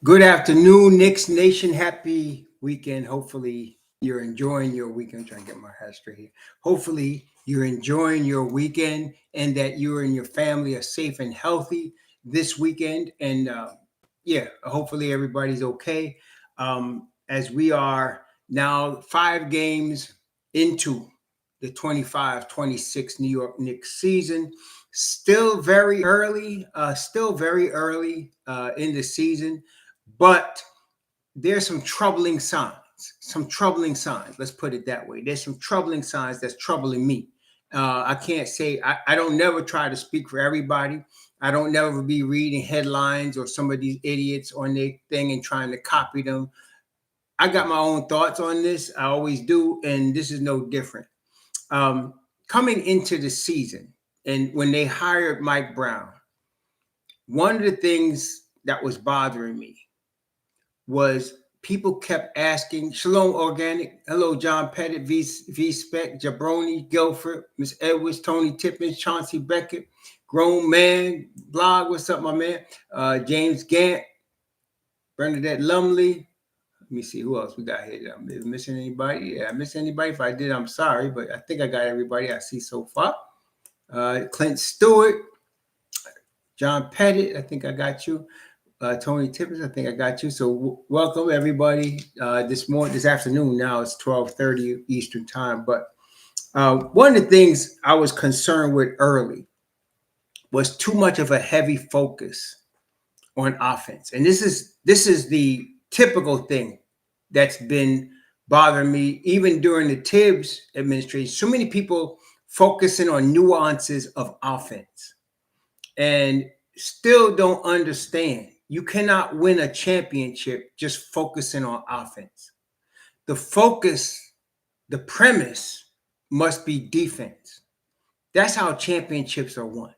Good afternoon, Knicks Nation. Happy weekend. Hopefully, you're enjoying your weekend. I'm trying to get my hat straight here. Hopefully, you're enjoying your weekend and that you and your family are safe and healthy this weekend. And yeah, hopefully, everybody's okay. As we are now 5 games into the 25-26 New York Knicks season. Still very early in the season, but there's some troubling signs. Some troubling signs. Let's put it that way. There's some troubling signs that's troubling me. I can't say I don't never try to speak for everybody. I don't never be reading headlines or some of these idiots on their thing and trying to copy them. I got my own thoughts on this. I always do, and this is no different. Um, Coming into the season, and when they hired Mike Brown, one of the things that was bothering me was people kept asking, Shalom Organic, hello, John Pettit, V Spec, Jabroni, Guilford, Miss Edwards, Tony Tippins, Chauncey Beckett, Grown Man, Blog, what's up, my man? James Gant, Bernadette Lumley. Let me see who else we got here. Am I missing anybody? Yeah, I miss anybody. If I did, I'm sorry, but I think I got everybody I see so far. Clint Stewart, John Pettit, I think I got you. Tony Tippins, I think I got you. So welcome everybody this afternoon. Now it's 12:30 Eastern time. But one of the things I was concerned with early was too much of a heavy focus on offense. And this is the typical thing that's been bothering me even during the Tibbs administration. So many people focusing on nuances of offense and still don't understand. You cannot win a championship just focusing on offense. The focus, the premise must be defense. That's how championships are won.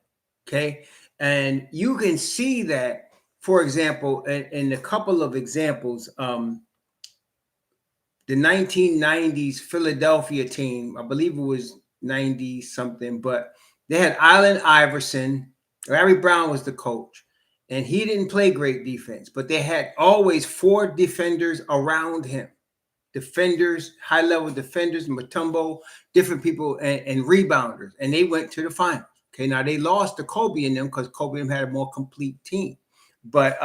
Okay. And you can see that, for example, in a couple of examples, the 1990s Philadelphia team, I believe it was 90 something, but they had Allen Iverson. Larry Brown was the coach, and he didn't play great defense, but they had always 4 defenders around him. Defenders, high-level defenders, Mutombo, different people, and rebounders, and they went to the finals. Okay, now they lost to Kobe and them because Kobe and them had a more complete team. But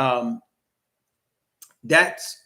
that's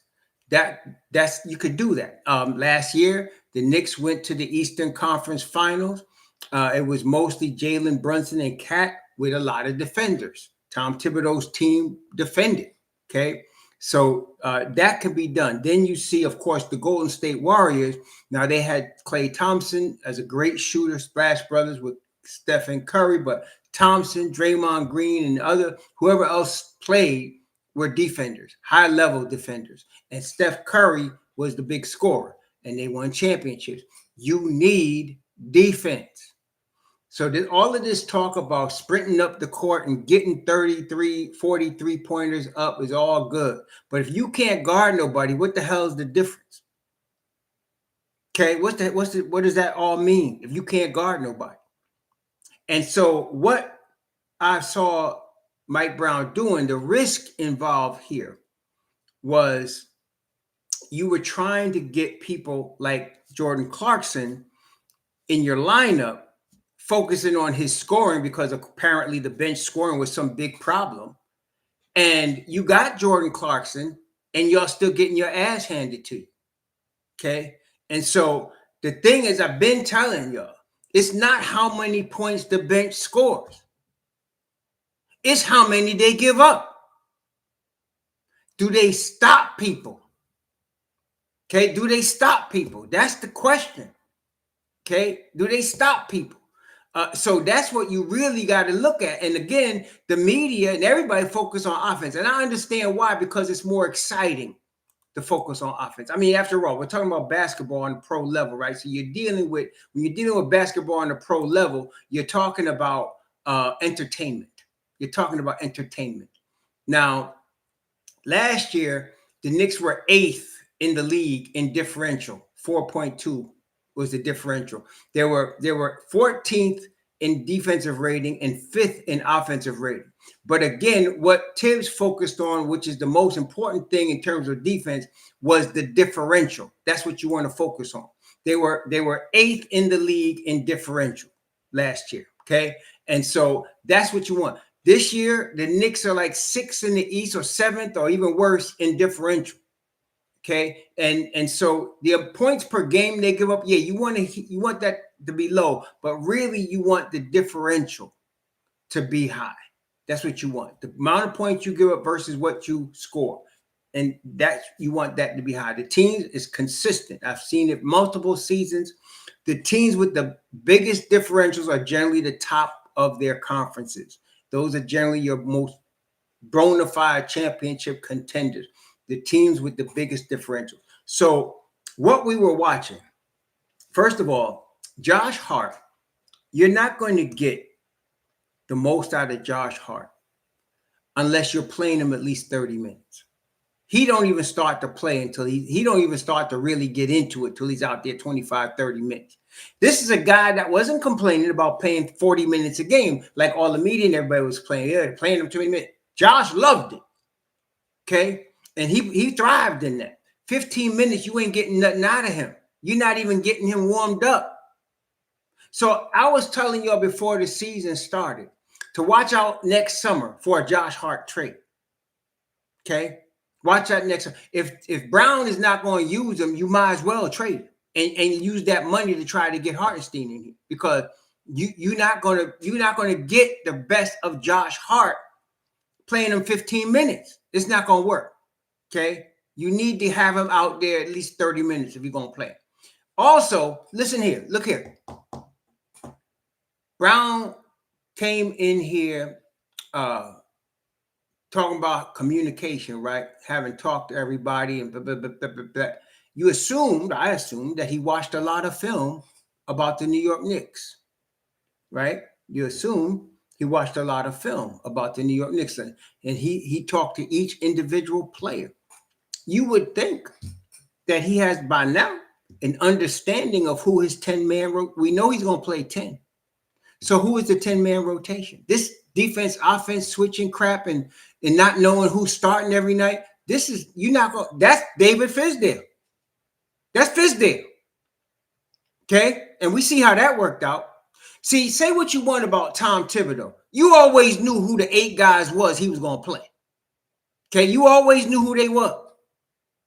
you could do that. Last year, the Knicks went to the Eastern Conference Finals. It was mostly Jalen Brunson and KAT with a lot of defenders. Tom Thibodeau's team defended. Okay, so that could be done. Then you see, of course, the Golden State Warriors. Now they had Klay Thompson as a great shooter, Splash Brothers with Stephen Curry, but Thompson, Draymond Green, and whoever else played were defenders, high-level defenders. And Steph Curry was the big scorer, and they won championships. You need defense. So all of this talk about sprinting up the court and getting 33, 43 pointers up is all good. But if you can't guard nobody, what the hell is the difference? Okay, what does that all mean if you can't guard nobody? And so what I saw Mike Brown doing, the risk involved here was you were trying to get people like Jordan Clarkson in your lineup focusing on his scoring because apparently the bench scoring was some big problem. And you got Jordan Clarkson and y'all still getting your ass handed to you. Okay. And so the thing is, I've been telling y'all, it's not how many points the bench scores. It's how many they give up. Do they stop people? Okay, do they stop people? That's the question. Okay, do they stop people? So that's what you really got to look at. And again, the media and everybody focus on offense. And I understand why, because it's more exciting to focus on offense. I mean, after all, we're talking about basketball on the pro level, right? So when you're dealing with basketball on the pro level, you're talking about entertainment. You're talking about entertainment. Now, last year, the Knicks were 8th in the league in differential. 4.2 was the differential. They were 14th in defensive rating and 5th in offensive rating. But again, what Tibbs focused on, which is the most important thing in terms of defense, was the differential. That's what you want to focus on. They were 8th in the league in differential last year. Okay. And so that's what you want. This year, the Knicks are like 6th in the East or 7th or even worse in differential. Okay. And so the points per game they give up, yeah, you want that to be low, but really you want the differential to be high. That's what you want. The amount of points you give up versus what you score. And that you want that to be high. The team is consistent. I've seen it multiple seasons. The teams with the biggest differentials are generally the top of their conferences. Those are generally your most bona fide championship contenders, the teams with the biggest differentials. So what we were watching, first of all, Josh Hart, you're not going to get the most out of Josh Hart unless you're playing him at least 30 minutes. He don't even start to play until he don't even start to really get into it till he's out there 25, 30 minutes. This is a guy that wasn't complaining about playing 40 minutes a game like all the media and everybody was playing. Yeah, playing him 20 minutes. Josh loved it. Okay? And he thrived in that. 15 minutes, you ain't getting nothing out of him. You're not even getting him warmed up. So I was telling y'all before the season started to watch out next summer for a Josh Hart trade. Okay? Watch out next. If Brown is not going to use him, you might as well trade him and use that money to try to get Hartenstein in here, because you're not going to get the best of Josh Hart playing him 15 minutes. It's not going to work. Okay, you need to have him out there at least 30 minutes if you're going to play. Also, listen here. Look here. Brown came in here. Talking about communication, right? Having talked to everybody and blah, blah, blah, blah, blah, blah. I assumed that he watched a lot of film about the New York Knicks, right? You assume he watched a lot of film about the New York Knicks, and he talked to each individual player. You would think that he has by now an understanding of who his 10-man, we know he's going to play 10. So who is the 10-man rotation? This defense, offense, switching crap and not knowing who's starting every night. That's David Fizdale. That's Fizdale. Okay? And we see how that worked out. See, say what you want about Tom Thibodeau. You always knew who the 8 guys was he was going to play. Okay? You always knew who they were.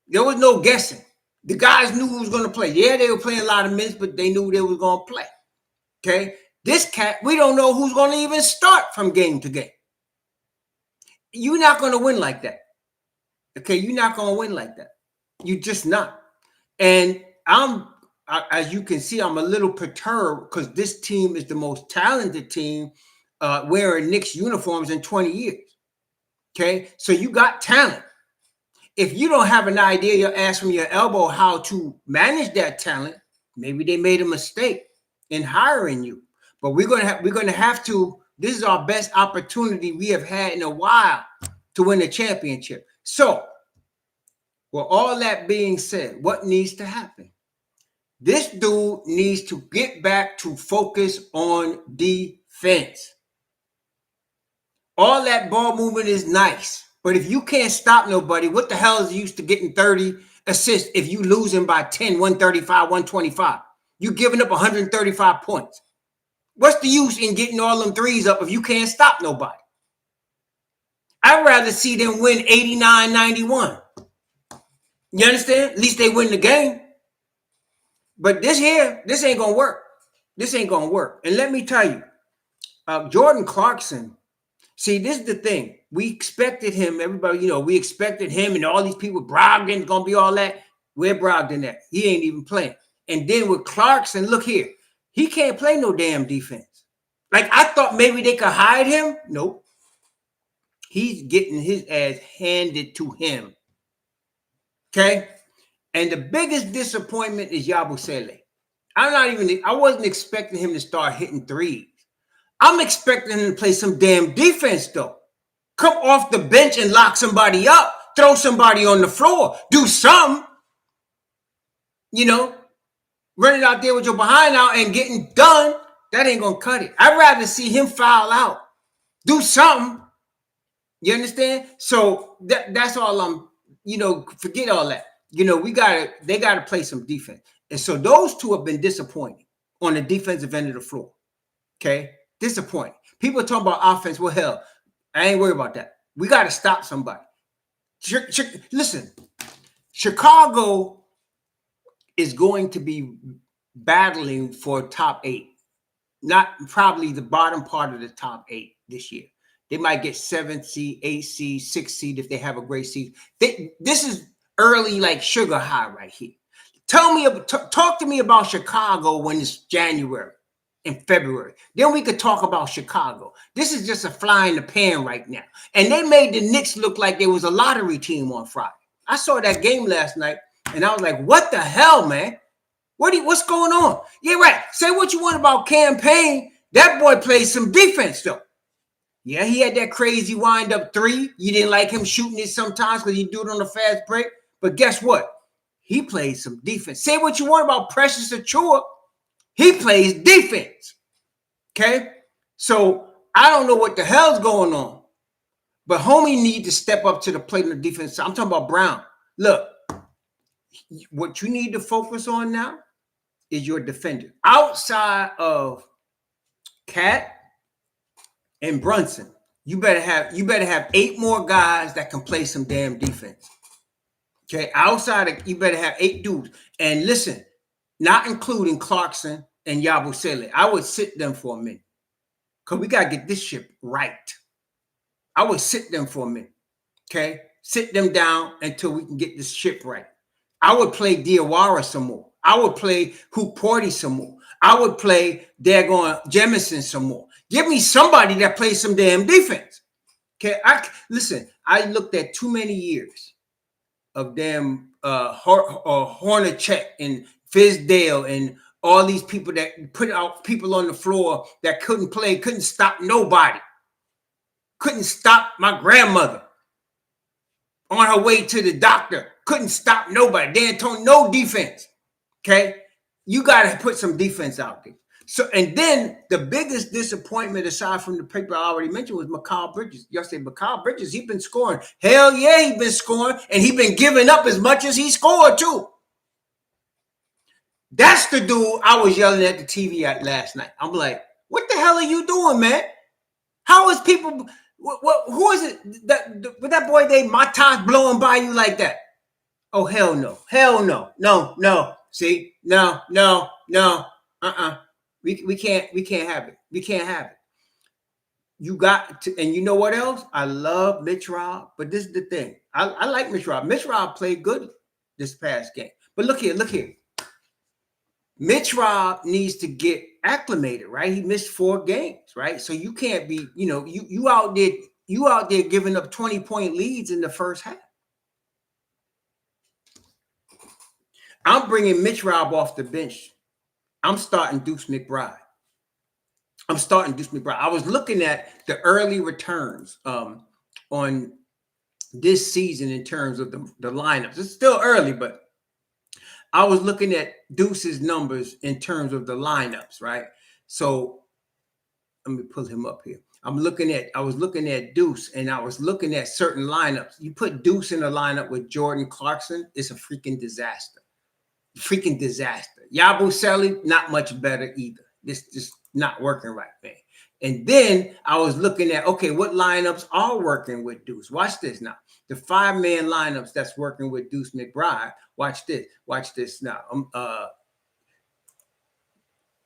There was no guessing. The guys knew who was going to play. Yeah, they were playing a lot of minutes, but they knew they were going to play. Okay? This cat, we don't know who's going to even start from game to game. You're not going to win like that. Okay, you're not going to win like that. You're just not. And as you can see, I'm a little perturbed because this team is the most talented team wearing Knicks uniforms in 20 years. Okay, so you got talent. If you don't have an idea, your ass from your elbow how to manage that talent, maybe they made a mistake in hiring you. But we're gonna have to. This is our best opportunity we have had in a while to win a championship. So, with all that being said, what needs to happen? This dude needs to get back to focus on defense. All that ball movement is nice, but if you can't stop nobody, what the hell is the use to getting 30 assists if you losing by 10, 135, 125? You giving up 135 points. What's the use in getting all them threes up if you can't stop nobody? I'd rather see them win 89-91. You understand? At least they win the game. But this ain't going to work. This ain't going to work. And let me tell you, Jordan Clarkson, see, this is the thing. We expected him, everybody, we expected him and all these people, Brogdon's going to be all that. Where Brogdon at? He ain't even playing. And then with Clarkson, look here. He can't play no damn defense. Like, I thought maybe they could hide him. Nope. He's getting his ass handed to him. Okay? And the biggest disappointment is Yabusele. I wasn't expecting him to start hitting threes. I'm expecting him to play some damn defense, though. Come off the bench and lock somebody up. Throw somebody on the floor. Do something. Running out there with your behind out and getting done. That ain't gonna cut it. I'd rather see him foul out, do something. You understand? So that's all I'm, forget all that. They gotta play some defense. And so those two have been disappointing on the defensive end of the floor. Okay? Disappointing. People are talking about offense. Well, hell, I ain't worried about that. We gotta stop somebody. Listen, Chicago is going to be battling for top 8. Not probably the bottom part of the top 8 this year. They might get 7th seed, 8th seed, 6th seed if they have a great season. This is early like sugar high right here. Talk to me about Chicago when it's January and February. Then we could talk about Chicago. This is just a fly in the pan right now. And they made the Knicks look like there was a lottery team on Friday. I saw that game last night and I was like, what the hell, man? What's going on? Yeah, right. Say what you want about campaign. That boy plays some defense, though. Yeah, he had that crazy wind-up 3. You didn't like him shooting it sometimes because he do it on the fast break. But guess what? He plays some defense. Say what you want about Precious Achiuwa. He plays defense. Okay? So I don't know what the hell's going on. But homie need to step up to the plate on the defense. I'm talking about Brown. Look, what you need to focus on now is your defender. Outside of KAT and Brunson, you better have 8 more guys that can play some damn defense. Okay, you better have 8 dudes. And listen, not including Clarkson and Yabusele. I would sit them for a minute because we gotta get this ship right. I would sit them for a minute. Okay, sit them down until we can get this ship right. I would play Diawara some more. I would play Hukporti some more. I would play Jemison some more. Give me somebody that plays some damn defense. Okay, listen. I looked at too many years of damn Hornacek and Fizdale and all these people that put out people on the floor that couldn't play, couldn't stop nobody, couldn't stop my grandmother on her way to the doctor, couldn't stop nobody. Dan Tony, no defense. Okay, you got to put some defense out there. So, and then the biggest disappointment, aside from the paper I already mentioned, was Mikal Bridges. Y'all say Mikal Bridges, he's been scoring. Hell yeah, he's been scoring, and he's been giving up as much as he scored too. That's the dude I was yelling at the TV at last night. I'm like, what the hell are you doing, man? How is people? Who is it? That boy named Matas blowing by you like that? Oh, hell no. Hell no. No. See? No. We can't have it. We can't have it. You got to, and you know what else? I love MitchRob, but this is the thing. I like MitchRob. MitchRob played good this past game. But look here. MitchRob needs to get acclimated, right? He missed 4 games, right? So you can't be, you out there giving up 20-point leads in the first half. I'm bringing MitchRob off the bench. I'm starting Deuce McBride. I was looking at the early returns on this season in terms of the lineups. It's still early, but I was looking at Deuce's numbers in terms of the lineups, right? So let me pull him up here. I was looking at Deuce, and I was looking at certain lineups. You put Deuce in a lineup with Jordan Clarkson, it's a freaking disaster. Yabusele, not much better either. This just not working right, man. And then I was looking at, okay, what lineups are working with Deuce? Watch this now. The 5-man lineups that's working with Deuce McBride. Watch this now.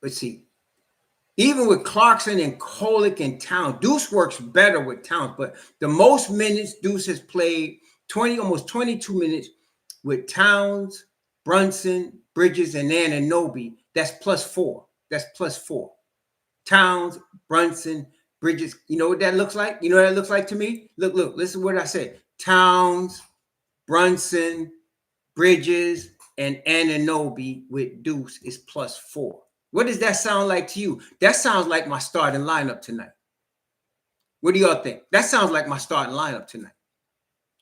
Let's see. Even with Clarkson and Kolek and Towns, Deuce works better with Towns, but the most minutes Deuce has played, almost 22 minutes with Towns, Brunson, Bridges, and Anunoby. That's +4. That's +4. Towns, Brunson, Bridges. You know what that looks like? You know what that looks like to me? Look, listen to what I said. Towns, Brunson, Bridges, and Anunoby with Deuce is +4. What does that sound like to you? That sounds like my starting lineup tonight. What do y'all think? That sounds like my starting lineup tonight.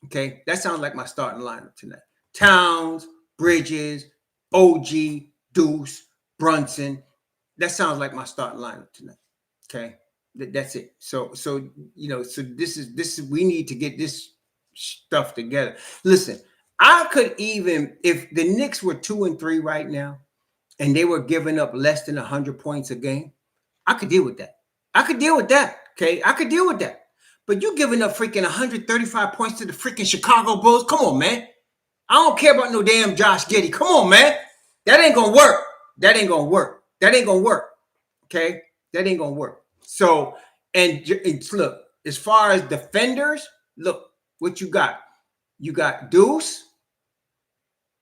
Okay? That sounds like my starting lineup tonight. Towns, Bridges, OG, Deuce, Brunson, that sounds like my starting lineup tonight. Okay, that's it. So you know, so this is we need to get this stuff together. Listen, I could even if the Knicks were 2-3 right now, and they were giving up less than 100 points a game, I could deal with that. I could deal with that. Okay, I could deal with that. But you giving up freaking 135 points to the freaking Chicago Bulls? Come on, man. I don't care about no damn Josh Giddey. Come on, man. That ain't gonna work. That ain't gonna work. That ain't gonna work. Okay, that ain't gonna work. So, and look, as far as defenders, look what you got. You got Deuce.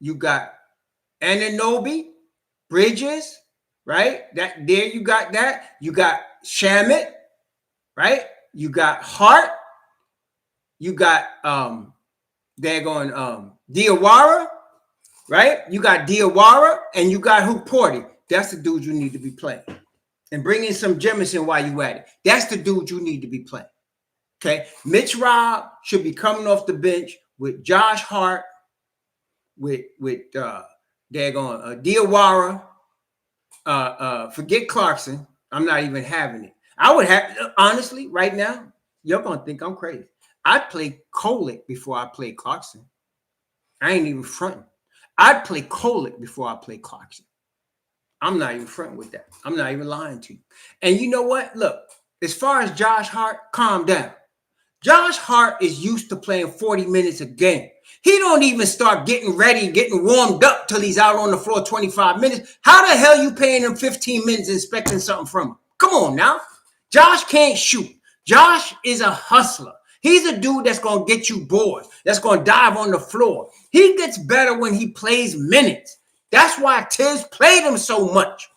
You got Anunoby, Bridges, right? That there you got that. You got Shamet, right? You got Hart. You got Diawara, right? You got Diawara and you got Hukporti. That's the dude you need to be playing. And bring in some Jemison while you at it. That's the dude you need to be playing. Okay. MitchRob should be coming off the bench with Josh Hart, with Diawara. Forget Clarkson. I'm not even having it. I would have, honestly, right now, you're gonna think I'm crazy. I'd play Kolek before I play Clarkson. I ain't even fronting. I'd play Kolek before I play Clarkson. I'm not even fronting with that. I'm not even lying to you. And you know what? Look, as far as Josh Hart, calm down. Josh Hart is used to playing 40 minutes a game. He don't even start getting ready, getting warmed up till he's out on the floor 25 minutes. How the hell you paying him 15 minutes and expecting something from him? Come on now. Josh can't shoot. Josh is a hustler. He's a dude that's going to get you boards, that's going to dive on the floor. He gets better when he plays minutes. That's why Tiz played him so much.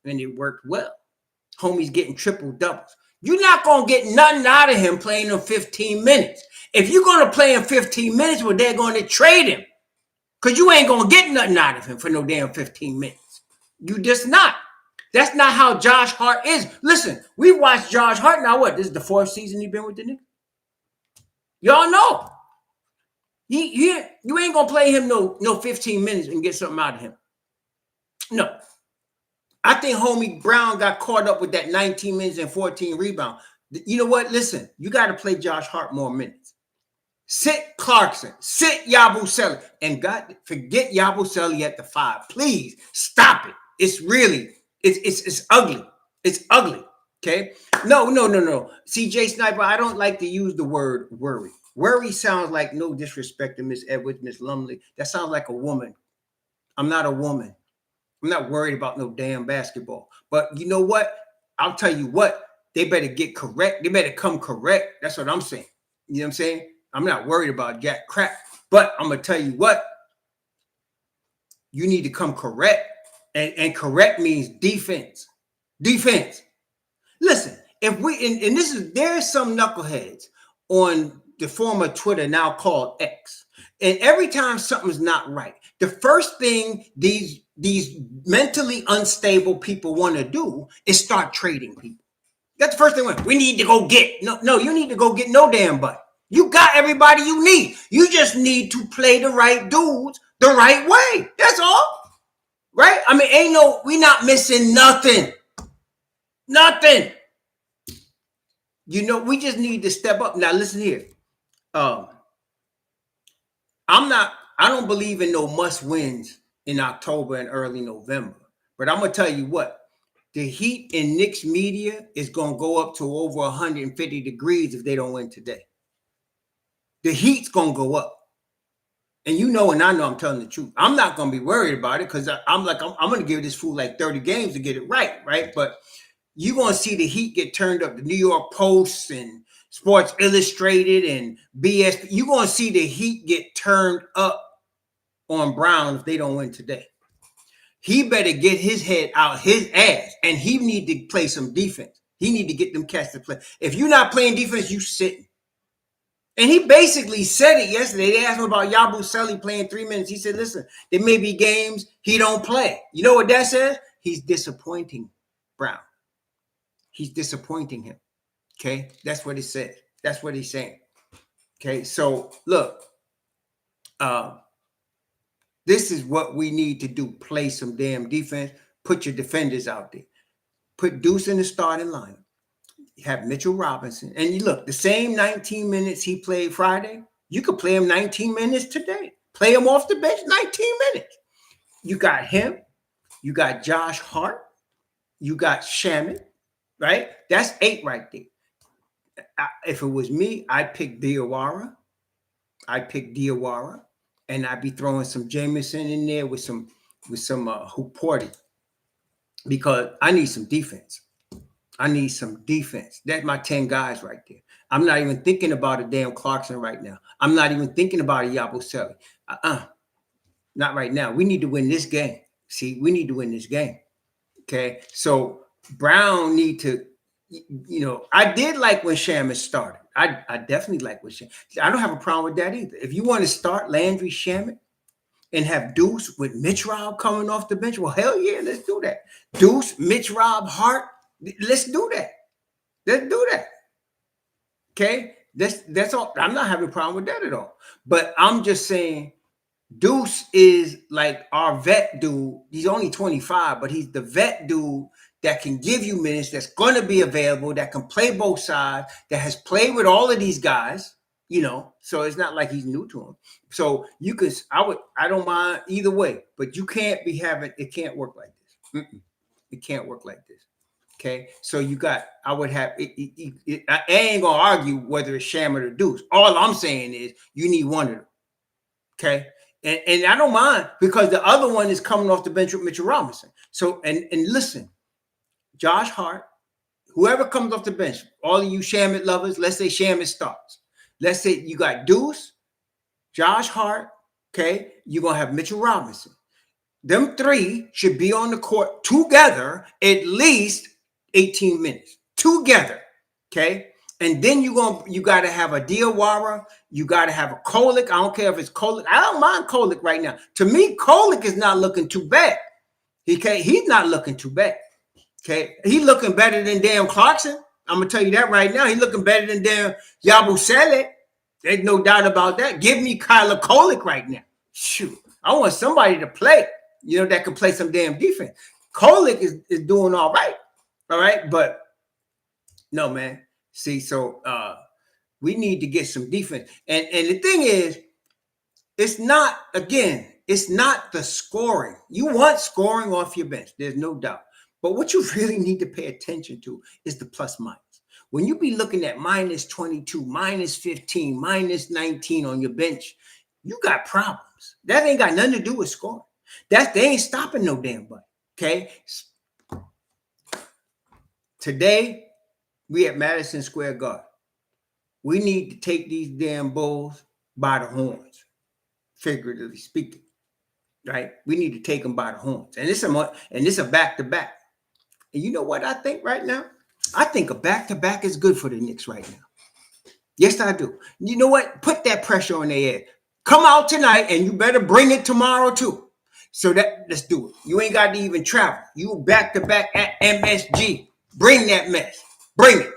And it worked well. Homie's getting triple doubles. You're not going to get nothing out of him playing him 15 minutes. If you're going to play him 15 minutes, well, they're going to trade him. Because you ain't going to get nothing out of him for no damn 15 minutes. You just not. That's not how Josh Hart is. Listen, we watched Josh Hart now. What? This is the 4th season he's been with the Knicks? Y'all know. You ain't going to play him no 15 minutes and get something out of him. No. I think homie Brown got caught up with that 19 minutes and 14 rebounds. You know what? Listen, you got to play Josh Hart more minutes. Sit Clarkson, sit Yabusele, and forget Yabusele at the 5. Please stop it. It's really, it's ugly. It's ugly. Okay. No. CJ Sniper, I don't like to use the word worry. Worry sounds like, no disrespect to Miss Edwards, Miss Lumley. That sounds like a woman. I'm not a woman. I'm not worried about no damn basketball. But you know what? I'll tell you what. They better get correct. They better come correct. That's what I'm saying. You know what I'm saying? I'm not worried about jack crap. But I'm going to tell you what. You need to come correct. And correct means defense. Defense. Listen, if we, and this is, there's some knuckleheads on the former Twitter, now called X. And every time something's not right, the first thing these mentally unstable people want to do is start trading people. That's the first thing we need to go get. No, you need to go get no damn butt. You got everybody you need. You just need to play the right dudes the right way. That's all. Right? I mean, we not missing nothing. Nothing. You know, we just need to step up. Now, listen here. I don't believe in no must wins in October and early November. But I'm going to tell you what. The heat in Knicks media is going to go up to over 150 degrees if they don't win today. The heat's going to go up. And you know, and I know I'm telling the truth. I'm not going to be worried about it because I'm going to give this fool like 30 games to get it right? But you're going to see the heat get turned up. The New York Post and Sports Illustrated and BS. You're going to see the heat get turned up on Brown if they don't win today. He better get his head out his ass, and he need to play some defense. He need to get them cats to play. If you're not playing defense, you sitting. And he basically said it yesterday. They asked him about Yabusele playing 3 minutes. He said, listen, there may be games he don't play. You know what that says? He's disappointing Brown. He's disappointing him. Okay? That's what he said. That's what he's saying. Okay? So, look. This is what we need to do. Play some damn defense. Put your defenders out there. put Deuce in the starting lineup. You have Mitchell Robinson. And you look, the same 19 minutes he played Friday, you could play him 19 minutes today. Play him off the bench 19 minutes. You got him. You got Josh Hart. You got Shaman, right? That's 8 right there. If it was me, I'd pick Diawara. And I'd be throwing some Jemison in there with some Hukporti, because I need some defense. That's my 10 guys right there. I'm not even thinking about a damn Clarkson right now. I'm not even thinking about a Yabusele. Not right now. We need to win this game. See, we need to win this game. Okay, so Brown need to, I did like when Shaman started. I definitely like when Shaman. I don't have a problem with that either. If you want to start Landry, Shaman, and have Deuce with MitchRob coming off the bench, well, hell yeah, let's do that. Deuce, MitchRob, Hart, let's do that. Let's do that. Okay, that's all. I'm not having a problem with that at all. But I'm just saying, Deuce is like our vet dude. He's only 25, but he's the vet dude that can give you minutes, that's going to be available, that can play both sides, that has played with all of these guys, so it's not like he's new to him. So you could, I don't mind either way, but you can't be having, it can't work like this. It can't work like this. Okay. So I ain't going to argue whether it's Shaman or Deuce. All I'm saying is you need one of them. Okay. And I don't mind, because the other one is coming off the bench with Mitchell Robinson. So, and listen, Josh Hart, whoever comes off the bench, all of you Shaman lovers, let's say Shaman starts. Let's say you got Deuce, Josh Hart, okay? You're going to have Mitchell Robinson. Them 3 should be on the court together at least 18 minutes. Together, okay? And then you got to have a Diawara. You got to have a Kolek. I don't care if it's Kolek. I don't mind Kolek right now. To me, Kolek is not looking too bad. He's not looking too bad. Okay, he's looking better than damn Clarkson. I'm gonna tell you that right now. He's looking better than damn Yabusele. There's no doubt about that. Give me Kyler Kolek right now. Shoot, I want somebody to play. That can play some damn defense. Kolek is doing all right, but no, man. See, so we need to get some defense. And the thing is, it's not the scoring. You want scoring off your bench. There's no doubt. But what you really need to pay attention to is the plus minus. When you be looking at minus 22, minus 15, minus 19 on your bench, you got problems. That ain't got nothing to do with scoring. They ain't stopping no damn body. Okay. Today, we at Madison Square Garden. We need to take these damn bulls by the horns, figuratively speaking. Right? We need to take them by the horns. And it's a back-to-back. And you know what I think right now? I think a back-to-back is good for the Knicks right now. Yes, I do. You know what? Put that pressure on their head. Come out tonight, and you better bring it tomorrow too. So let's do it. You ain't got to even travel. You back-to-back at MSG. Bring that mess. Bring it.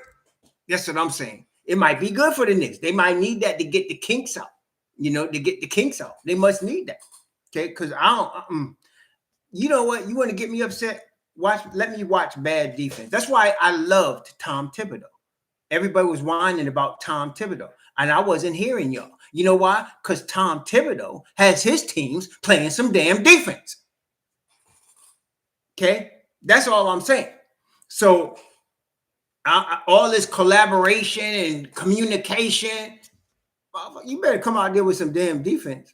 That's what I'm saying. It might be good for the Knicks. They might need that to get the kinks out. To get the kinks out. They must need that. Okay? Because I don't... You know what? You want to get me upset? Let me watch bad defense. That's why I loved Tom Thibodeau. Everybody was whining about Tom Thibodeau, and I wasn't hearing y'all. You know why? Because Tom Thibodeau has his teams playing some damn defense. Okay? That's all I'm saying. So all this collaboration and communication, you better come out there with some damn defense.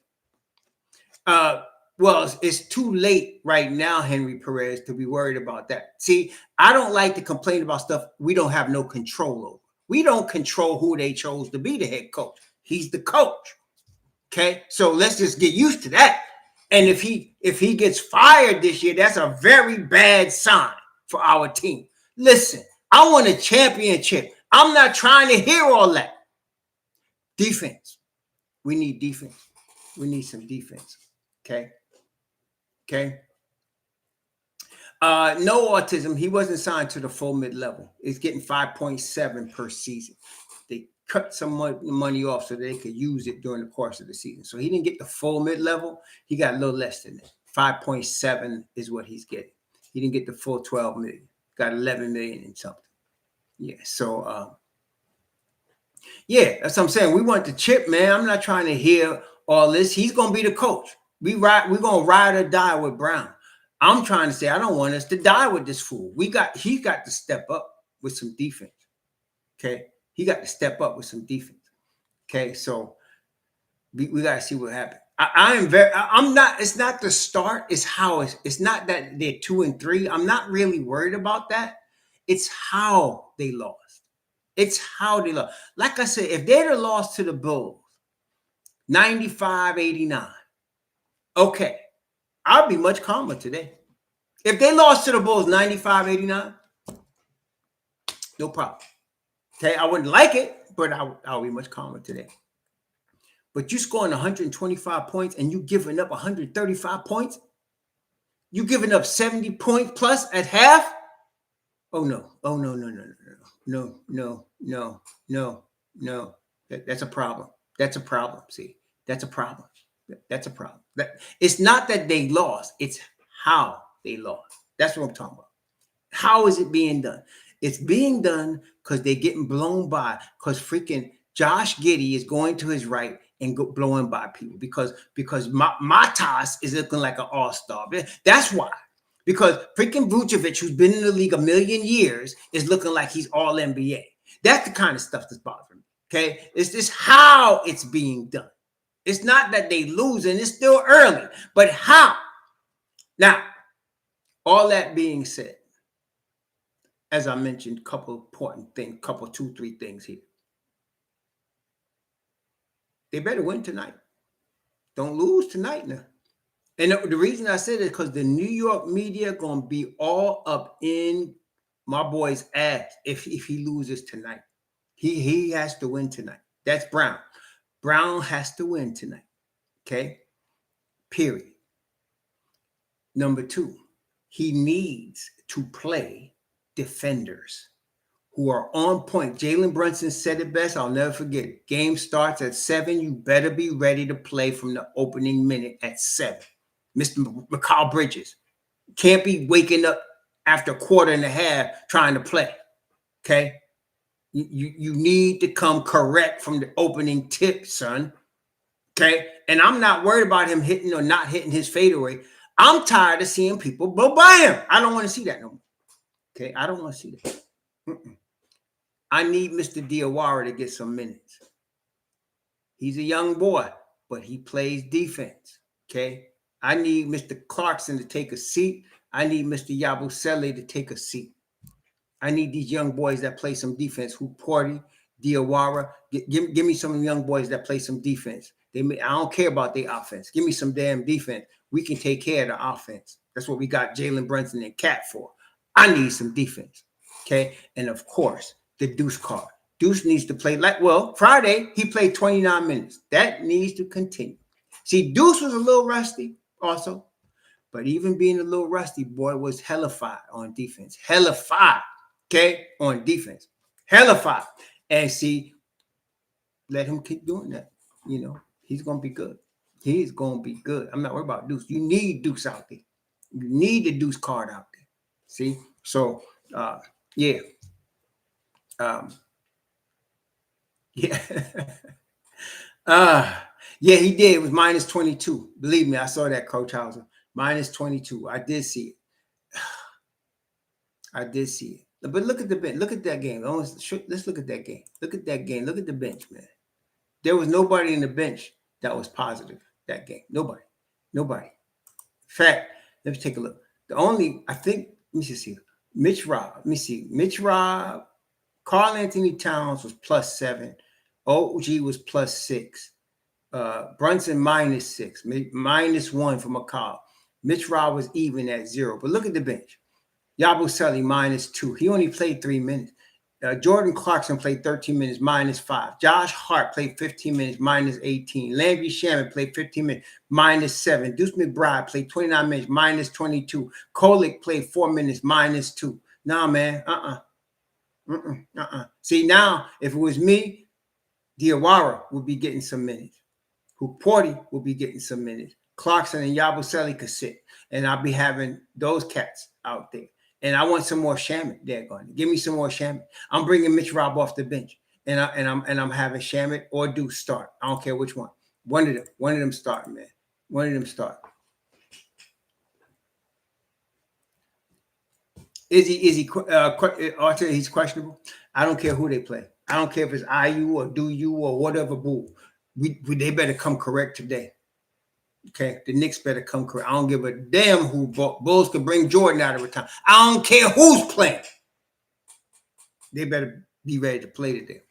Well, it's too late right now, Henry Perez, to be worried about that. See, I don't like to complain about stuff we don't have no control over. We don't control who they chose to be the head coach. He's the coach. Okay, so let's just get used to that. And if he gets fired this year, that's a very bad sign for our team. Listen, I want a championship. I'm not trying to hear all that. Defense. We need defense. We need some defense. Okay. Okay. No autism. He wasn't signed to the full mid-level. He's getting 5.7 per season. They cut some money off so they could use it during the course of the season. So he didn't get the full mid-level. He got a little less than that. 5.7 is what he's getting. He didn't get the full 12 million. got 11 million and something. Yeah. So yeah, that's what I'm saying. We want the chip, man. I'm not trying to hear all this. He's gonna be the coach. We're gonna ride or die with Brown. I'm trying to say I don't want us to die with this fool. He's got to step up with some defense. Okay. He got to step up with some defense. Okay. So we got to see what happens. I'm not, it's not the start, it's how it's not that they're 2-3. I'm not really worried about that. It's how they lost. It's how they lost. Like I said, if they'd have lost to the Bulls 95-89, okay, I'll be much calmer today. If they lost to the Bulls 95-89, no problem. Okay, I wouldn't like it, but I'll be much calmer today. But you scoring 125 points and you giving up 135 points? You giving up 70 points plus at half? Oh no. Oh no. No. That's a problem. That's a problem. See, that's a problem. That's a problem. It's not that they lost, it's how they lost. That's what I'm talking about. How is it being done? It's being done because they're getting blown by, because freaking Josh Giddey is going to his right and blowing by people because Matas is looking like an all-star. That's why. Because freaking Vucevic, who's been in the league a million years, is looking like he's all NBA. That's the kind of stuff that's bothering me. Okay, it's just how it's being done. It's not that they losing; it's still early, but how? Now, all that being said, as I mentioned, a couple important things, couple 2-3 things here. They better win tonight. Don't lose tonight now. And the reason I said it because the New York media gonna be all up in my boy's ass if he loses tonight. He has to win tonight. That's Brown. Brown has to win tonight. Okay. Period. Number 2, he needs to play defenders who are on point. Jalen Brunson said it best. I'll never forget it. Game starts at 7. You better be ready to play from the opening minute at 7. Mr. McCall Bridges can't be waking up after a quarter and a half trying to play. Okay. You need to come correct from the opening tip, son. Okay. And I'm not worried about him hitting or not hitting his fadeaway. I'm tired of seeing people go by him. I don't want to see that no more. Okay. I don't want to see that. I need Mr. Diawara to get some minutes. He's a young boy, but he plays defense. Okay. I need Mr. Clarkson to take a seat. I need Mr. Yabusele to take a seat. I need these young boys that play some defense. Hukporti, Diawara. Give me some young boys that play some defense. I don't care about their offense. Give me some damn defense. We can take care of the offense. That's what we got Jalen Brunson and KAT for. I need some defense. Okay. And of course, the Deuce card. Deuce needs to play Friday, he played 29 minutes. That needs to continue. See, Deuce was a little rusty also, but even being a little rusty, boy, was hellified on defense. Hellified, okay, on defense. Hellified. And see, let him keep doing that. You know, he's going to be good. He's going to be good. I'm not worried about Deuce. You need Deuce out there. You need the Deuce card out there. See? So, yeah. Yeah. Yeah, he did. It was minus 22. Believe me, I saw that, Coach Hauser. Minus 22. I did see it. I did see it. But look at the bench. Look at that game. Let's look at that game. Look at that game. Look at the bench, man. There was nobody in the bench that was positive that game. Nobody. In fact, let me take a look. Let me see. MitchRob. Let me see. MitchRob. Karl Anthony Towns was +7. OG was +6. Brunson -6. -1 for McCall. MitchRob was even at 0. But look at the bench. Yabusele -2. He only played 3 minutes. Jordan Clarkson played 13 minutes, -5. Josh Hart played 15 minutes, -18. Landry Shaman played 15 minutes, -7. Deuce McBride played 29 minutes, -22. Kolek played 4 minutes, -2. Nah, man. See, now, if it was me, Diawara would be getting some minutes. Hukporti will be getting some minutes. Clarkson and Yabusele could sit. And I'll be having those cats out there. And I want some more Shamet. Daggone, give me some more Shamet. I'm bringing MitchRob off the bench, and I'm having Shamet or Deuce start. I don't care which one. One of them start, man. One of them start. Is he Arthur? He's questionable. I don't care who they play. I don't care if it's IU or Do You or whatever. Boo. They better come correct today. Okay, the Knicks better come correct. I don't give a damn who Bulls could bring Jordan out of retirement. I don't care who's playing. They better be ready to play today.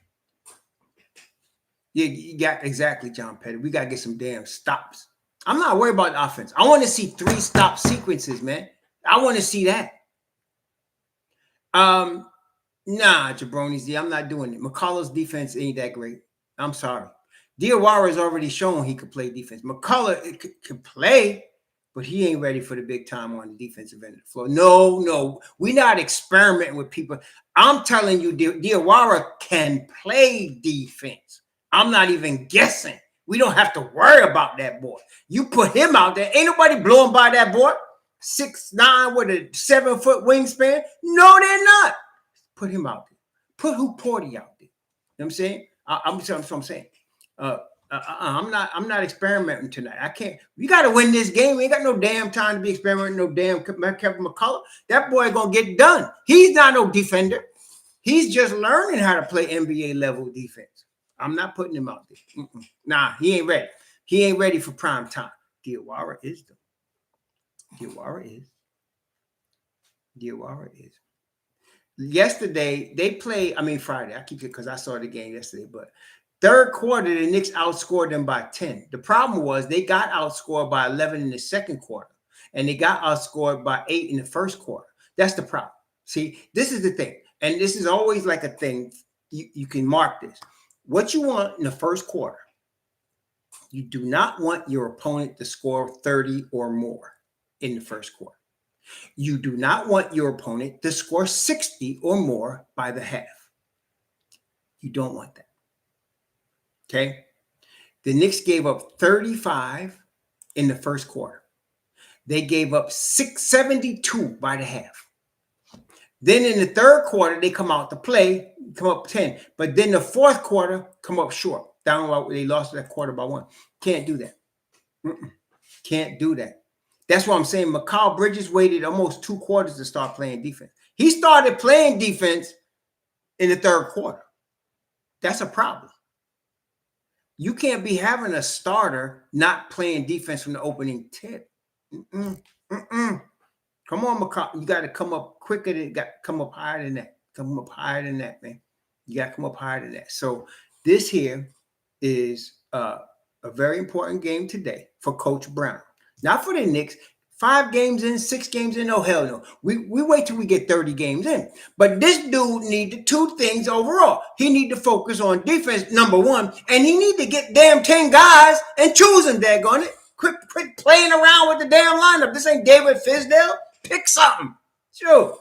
Yeah, you got exactly, John Petty. We got to get some damn stops. I'm not worried about the offense. I want to see 3 stop sequences, man. I want to see that. Nah, Jabronis D, I'm not doing it. McCullough's defense ain't that great. I'm sorry. Diawara has already shown he could play defense. McCullough could play, but he ain't ready for the big time on the defensive end of the floor. No, we're not experimenting with people. I'm telling you, Diawara can play defense. I'm not even guessing. We don't have to worry about that boy. You put him out there. Ain't nobody blowing by that boy. 6'9" with a 7-foot wingspan. No, they're not. Put him out there. Put Hukporti out there. You know what I'm saying? That's what I'm saying. I'm not experimenting tonight. I can't. We got to win this game. We ain't got no damn time to be experimenting. No damn Kevin McCullough. That boy gonna get done. He's not no defender. He's just learning how to play NBA level defense. I'm not putting him out there. Nah, he ain't ready. He ain't ready for prime time. Diawara is though. Diawara is. Yesterday they played. I mean Friday. I keep it because I saw the game yesterday, but. Third quarter, the Knicks outscored them by 10. The problem was they got outscored by 11 in the second quarter, and they got outscored by 8 in the first quarter. That's the problem. See, this is the thing, and this is always like a thing. You can mark this. What you want in the first quarter, you do not want your opponent to score 30 or more in the first quarter. You do not want your opponent to score 60 or more by the half. You don't want that. Okay, the Knicks gave up 35 in the first quarter. They gave up 672 by the half. Then in the third quarter, they come out to play, come up 10. But then the fourth quarter, come up short. They lost that quarter by 1. Can't do that. Can't do that. That's why I'm saying Mikal Bridges waited almost 2 quarters to start playing defense. He started playing defense in the third quarter. That's a problem. You can't be having a starter not playing defense from the opening tip. Come on, McCall. You got to come up quicker. You got to come up higher than that. Come up higher than that, man. You got to come up higher than that. So this here is a very important game today for Coach Brown. Not for the Knicks. 5 games in, 6 games in. Oh, hell no. We wait till we get 30 games in. But this dude needed 2 things overall. He need to focus on defense, number 1, and he need to get damn 10 guys and choose them, daggone it. Quit playing around with the damn lineup. This ain't David Fisdale. Pick something. Sure.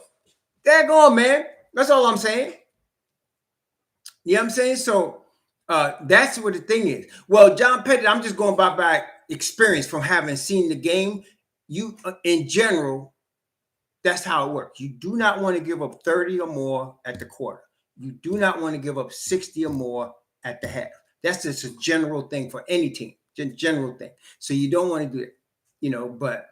Daggone, man. That's all I'm saying. You know what I'm saying? So that's what the thing is. Well, John Petty, I'm just going by experience from having seen the game. You, in general, that's how it works. You do not want to give up 30 or more at the quarter. You do not want to give up 60 or more at the half. That's just a general thing for any team, general thing. So you don't want to do it, but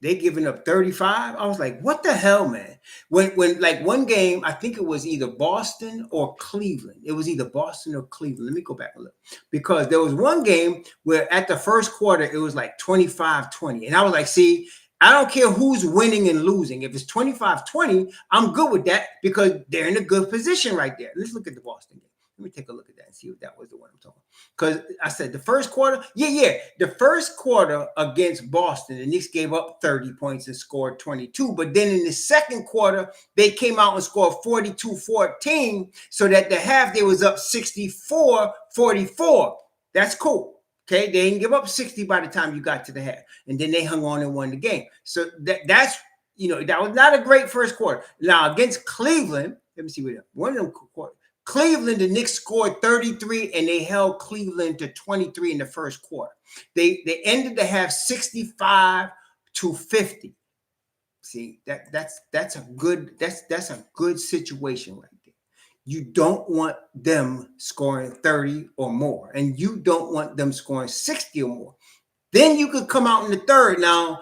they giving up 35. I was like, what the hell, man? When like one game, I think it was either Boston or Cleveland. It was either Boston or Cleveland. Let me go back and look. Because there was one game where at the first quarter, it was like 25-20. And I was like, see, I don't care who's winning and losing. If it's 25-20, I'm good with that because they're in a good position right there. Let's look at the Boston game. Let me take a look at that and see if that was the one I'm talking about. Because I said the first quarter, the first quarter against Boston, the Knicks gave up 30 points and scored 22. But then in the second quarter, they came out and scored 42-14. So that the half, they was up 64-44. That's cool. Okay, they didn't give up 60 by the time you got to the half. And then they hung on and won the game. So that's, that was not a great first quarter. Now, against Cleveland, let me see what one of them quarters. Cleveland, the Knicks scored 33, and they held Cleveland to 23 in the first quarter. They ended the half 65-50. See, that's a good situation right there. You don't want them scoring 30 or more, and you don't want them scoring 60 or more. Then you could come out in the third. Now,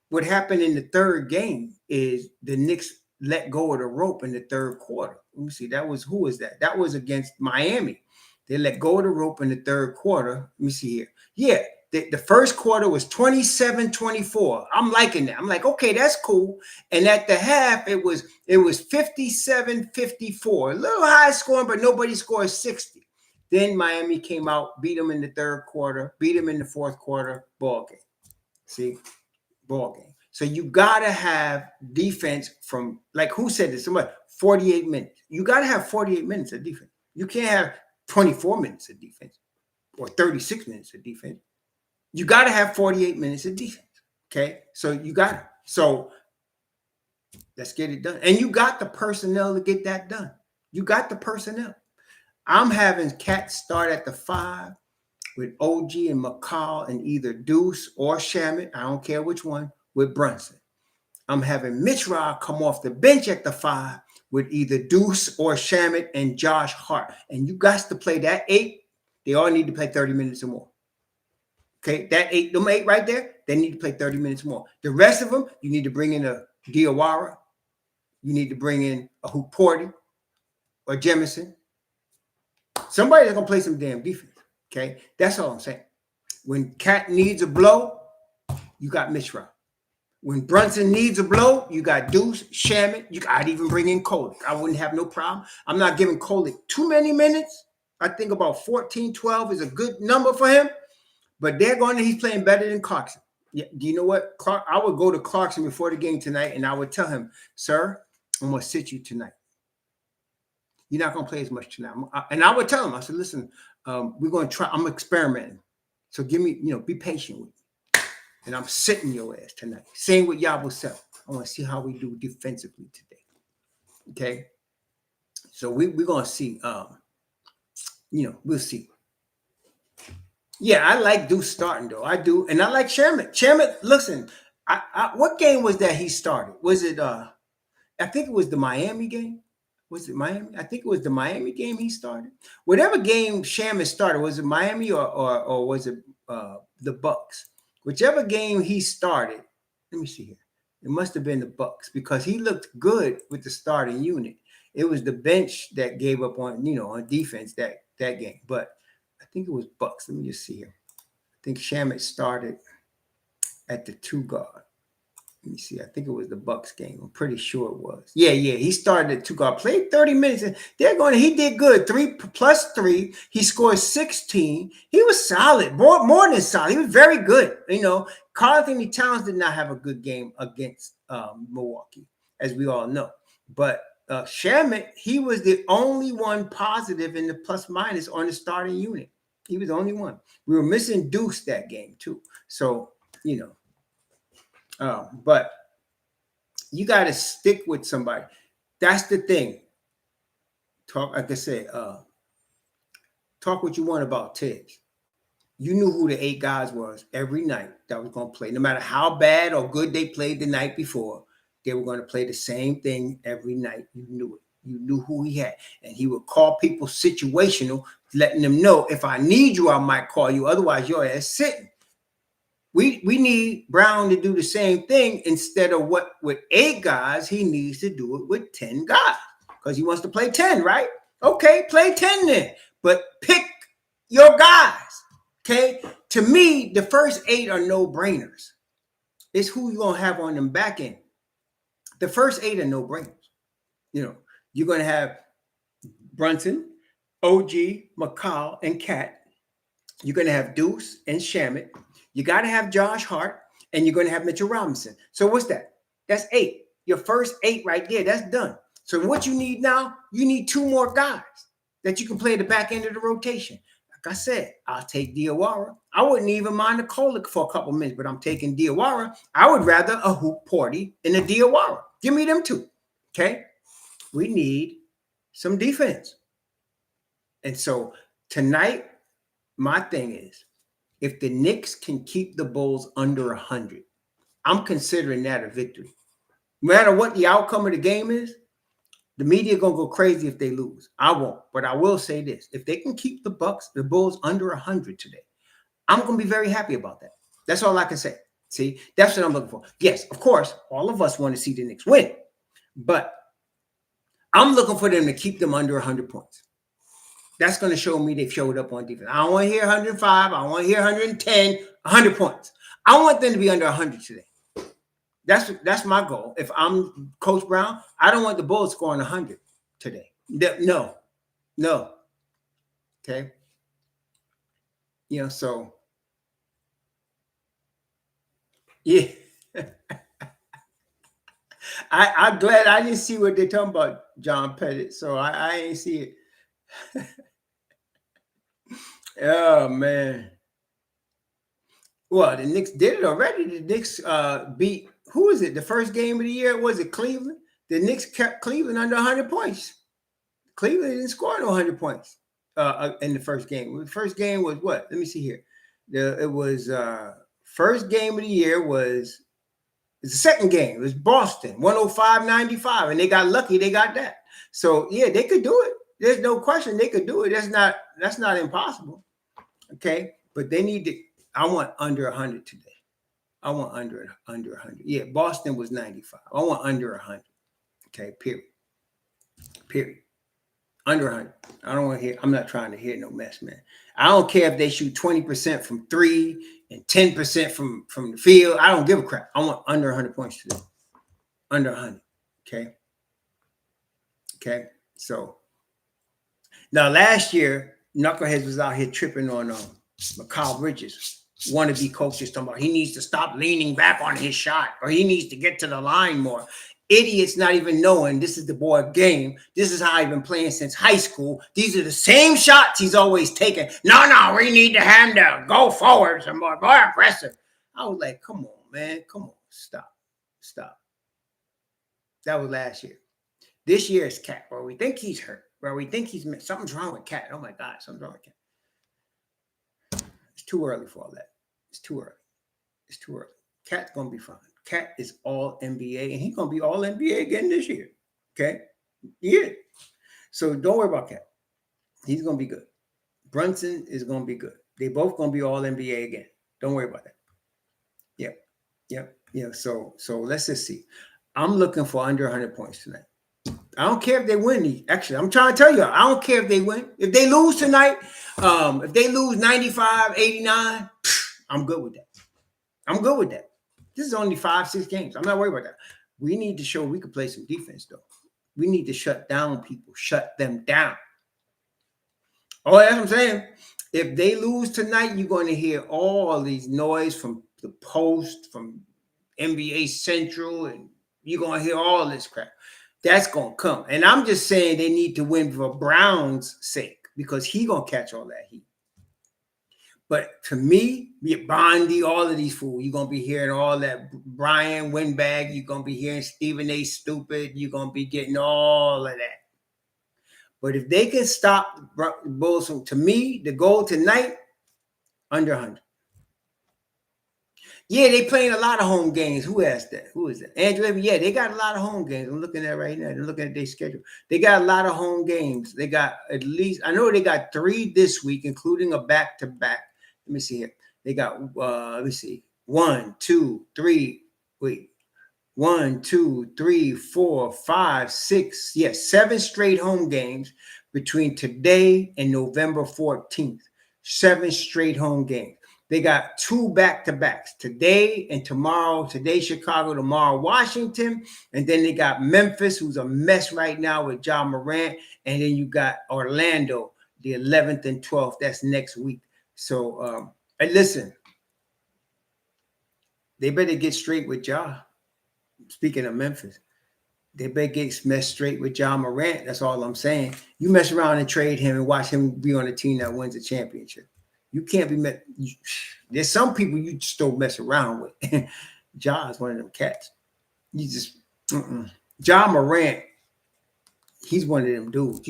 what happened in the third game is the Knicks let go of the rope in the third quarter. Let me see. Who was that? That was against Miami. They let go of the rope in the third quarter. Let me see here. Yeah, the first quarter was 27-24. I'm liking that. I'm like, okay, that's cool. And at the half, it was 57-54. A little high scoring, but nobody scored 60. Then Miami came out, beat them in the third quarter, beat them in the fourth quarter, ball game. See, ball game. So you got to have defense from, like who said this? Somebody, 48 minutes. You got to have 48 minutes of defense. You can't have 24 minutes of defense or 36 minutes of defense. You got to have 48 minutes of defense. Okay. So you got it. So let's get it done. And you got the personnel to get that done. You got the personnel. I'm having KAT start at the 5 with OG and McCall and either Deuce or Shamet. I don't care which one, with Brunson. I'm having MitchRob come off the bench at the 5 with either Deuce or Shamet and Josh Hart. And you got to play that 8. They all need to play 30 minutes or more. Okay, that 8, them 8 right there, they need to play 30 minutes more. The rest of them, you need to bring in a Diawara. You need to bring in a Hukporti or Jemison. Somebody that's going to play some damn defense. Okay, that's all I'm saying. When KAT needs a blow, you got MitchRob. When Brunson needs a blow, you got Deuce, Shamet. I'd even bring in Kolek. I wouldn't have no problem. I'm not giving Kolek too many minutes. I think about 14, 12 is a good number for him. But he's playing better than Clarkson. Yeah, do you know what? I would go to Clarkson before the game tonight, and I would tell him, sir, I'm going to sit you tonight. You're not going to play as much tonight. And I would tell him, I said, listen, we're going to try. I'm experimenting. So give me, be patient with me. And I'm sitting your ass tonight. Same with Yabusele. I want to see how we do defensively today. Okay? So we're going to see. We'll see. Yeah, I like Deuce starting, though. I do. And I like Shamet. Shamet, listen, what game was that he started? Was it, I think it was the Miami game. Was it Miami? I think it was the Miami game he started. Whatever game Shamet started, was it Miami or was it the Bucks? Whichever game he started, let me see here. It must have been the Bucks because he looked good with the starting unit. It was the bench that gave up on defense that game. But I think it was Bucks. Let me just see here. I think Shamet started at the 2 guard. Let me see. I think it was the Bucks game. I'm pretty sure it was. Yeah. He started at 2 guard. Played 30 minutes. And he did good. 3 plus 3. He scored 16. He was solid. More than solid. He was very good. Karl-Anthony Towns did not have a good game against Milwaukee, as we all know. But Shamet, he was the only one positive in the plus minus on the starting unit. He was the only one. We were missing Deuce that game too. So, but you got to stick with somebody. That's the thing. Talk, like I said, talk what you want about Tibbs. You knew who the 8 guys was every night that was going to play. No matter how bad or good they played the night before, they were going to play the same thing every night. You knew it. You knew who he had. And he would call people situational, letting them know, if I need you, I might call you. Otherwise, your ass sitting. We need Brown to do the same thing instead of what with 8 guys, he needs to do it with 10 guys because he wants to play 10, right? Okay, play 10 then. But pick your guys, okay? To me, the first 8 are no-brainers. It's who you're going to have on them back end. The first 8 are no-brainers. You're going to have Brunson, OG, McCall, and KAT. You're going to have Deuce and Shamet. You got to have Josh Hart, and you're going to have Mitchell Robinson. So what's that? That's 8. Your first 8 right there. That's done. So what you need now, you need 2 more guys that you can play at the back end of the rotation. Like I said, I'll take Diawara. I wouldn't even mind a Kolek for a couple minutes, but I'm taking Diawara. I would rather a Hukporti and a Diawara. Give me them 2. Okay? We need some defense. And so tonight, my thing is, if the Knicks can keep the Bulls under 100, I'm considering that a victory. No matter what the outcome of the game is, the media gonna go crazy if they lose. I won't, but I will say this: if they can keep the Bulls under 100 today, I'm gonna be very happy about that. That's all I can say. See, that's what I'm looking for. Yes, of course, all of us want to see the Knicks win, but I'm looking for them to keep them under 100 points. That's going to show me they've showed up on defense. I don't want to hear 105. I want to hear 110, 100 points. I want them to be under 100 today. That's my goal. If I'm Coach Brown, I don't want the Bulls scoring 100 today. No. Okay. So yeah. I'm glad I didn't see what they're talking about, John Pettit. So I ain't see it. Oh man. Well, the Knicks did it already. The Knicks beat, who is it? The first game of the year, was it Cleveland? The Knicks kept Cleveland under 100 points. Cleveland didn't score no 100 points in the first game. The first game was what? Let me see here. It was first game of the year was the second game. It was Boston, 105-95, and they got lucky. They got that. So yeah, they could do it. There's no question they could do it. That's not impossible. Okay, but they need to. I want under 100 today. I want under 100. Yeah, Boston was 95. I want under 100. Okay, period. Under 100. I don't want to hear. I'm not trying to hear no mess, man. I don't care if they shoot 20% from 3 and 10% from the field. I don't give a crap. I want under 100 points today. Under 100. Okay. So now last year, Knuckleheads was out here tripping on Mikal Bridges. Wannabe coaches talking about he needs to stop leaning back on his shot, or he needs to get to the line more. Idiots not even knowing this is the boy game. This is how I've been playing since high school. These are the same shots he's always taking. No, we need to have to go forward some more aggressive. I was like, come on, man. Come on. Stop. That was last year. This year is KAT, bro. We think he's hurt, bro. We think something's wrong with KAT. Oh my God, something's wrong with KAT. It's too early for all that. It's too early. KAT's gonna be fine. KAT is all NBA, and he's gonna be all NBA again this year. Okay? Yeah. So don't worry about KAT. He's gonna be good. Brunson is gonna be good. They both gonna be all NBA again. Don't worry about that. Yep. So let's just see. I'm looking for under 100 points tonight. I don't care if they win. Actually, I'm trying to tell you, I don't care if they win. If they lose tonight, if they lose 95, 89, I'm good with that. This is only 5-6 games. I'm not worried about that. We need to show we can play some defense, though. We need to shut down people, shut them down. Oh, that's what I'm saying. If they lose tonight, you're going to hear all these noise from the Post, from NBA Central, and you're going to hear all this crap. That's going to come. And I'm just saying they need to win for Brown's sake, because he going to catch all that heat. But to me, Bondi, all of these fools, you're going to be hearing all that Brian Windbag. You're going to be hearing Stephen A. Stupid. You're going to be getting all of that. But if they can stop the Bulls, to me, the goal tonight, under 100. Yeah, they playing a lot of home games. Who asked that? Who is that? Andrew, yeah, they got a lot of home games. I'm looking at right now. I'm looking at their schedule. They got a lot of home games. They got at least, I know they got 3 this week, including a back-to-back. Let me see here. They got, let me see. 1, 2, 3, 4, 5, 6. Yes, 7 straight home games between today and November 14th. 7 straight home games. They got 2 back-to-backs today and tomorrow. Today, Chicago, tomorrow, Washington. And then they got Memphis, who's a mess right now with Ja Morant. And then you got Orlando, the 11th and 12th. That's next week. So, listen, they better get straight with Ja. Speaking of Memphis, they better get messed straight with Ja Morant. That's all I'm saying. You mess around and trade him and watch him be on a team that wins a championship. You can't be met. There's some people you just don't mess around with. Ja is one of them cats. You just Ja Morant, he's one of them dudes.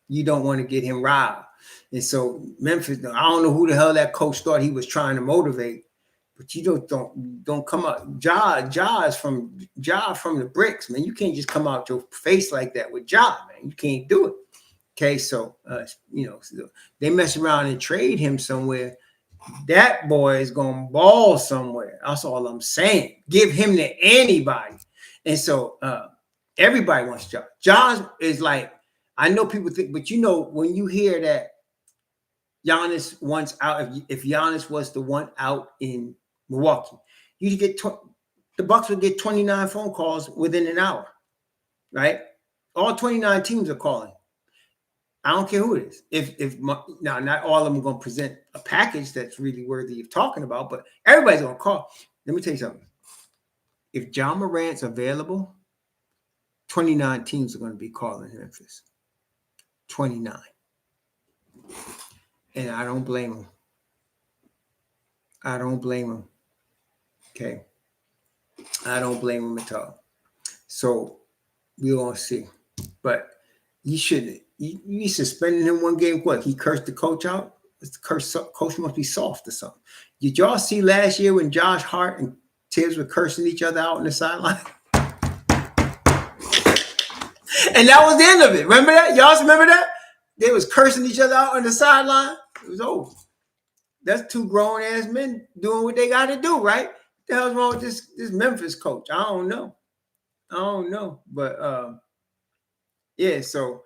You don't want to get him riled. And so Memphis, I don't know who the hell that coach thought he was trying to motivate. But you don't come out. Ja is from the bricks, man. You can't just come out your face like that with Ja, man. You can't do it. Okay, so so they mess around and trade him somewhere. That boy is gonna ball somewhere. That's all I'm saying. Give him to anybody. And so everybody wants Ja. Ja is like, I know people think, but when you hear that Giannis wants out, if Giannis was the one out in Milwaukee, you get the Bucks would get 29 phone calls within an hour, right? All 29 teams are calling. I don't care who it is. Now, not all of them are going to present a package that's really worthy of talking about, but everybody's going to call. Let me tell you something. If Ja Morant's available, 29 teams are going to be calling Memphis. 29. And I don't blame them. I don't blame them. Okay. I don't blame them at all. So we're going to see. But you shouldn't. You suspended him one game. What? He cursed the coach out? Coach must be soft or something. Did y'all see last year when Josh Hart and Tibbs were cursing each other out on the sideline? And that was the end of it. Remember that? Y'all remember that? They was cursing each other out on the sideline. It was over. That's two grown-ass men doing what they got to do, right? What the hell's wrong with this Memphis coach? I don't know. But, yeah, so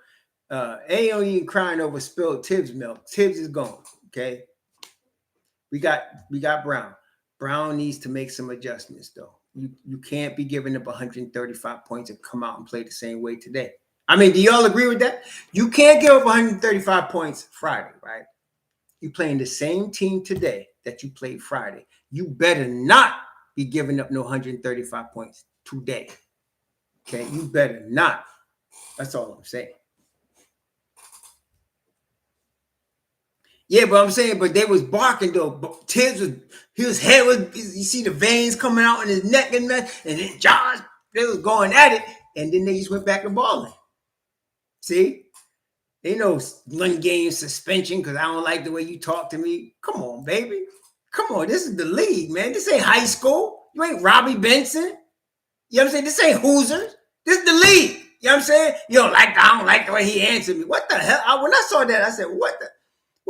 ain't no even crying over spilled Tibbs milk. Tibbs is gone, okay? We got Brown. Brown needs to make some adjustments, though. You can't be giving up 135 points and come out and play the same way today. I mean, do y'all agree with that? You can't give up 135 points Friday, right? You playing the same team today that you played Friday. You better not be giving up no 135 points today. Okay, you better not. That's all I'm saying. Yeah, but I'm saying, but they was barking though. Tibbs his head was, you see the veins coming out in his neck and then Josh, they was going at it, and then they just went back to balling. See? Ain't no 1 game suspension because I don't like the way you talk to me. Come on, baby. Come on. This is the league, man. This ain't high school. You ain't Robbie Benson. You know what I'm saying? This ain't Hoosiers. This is the league. You know what I'm saying? I don't like the way he answered me. What the hell? When I saw that, I said, what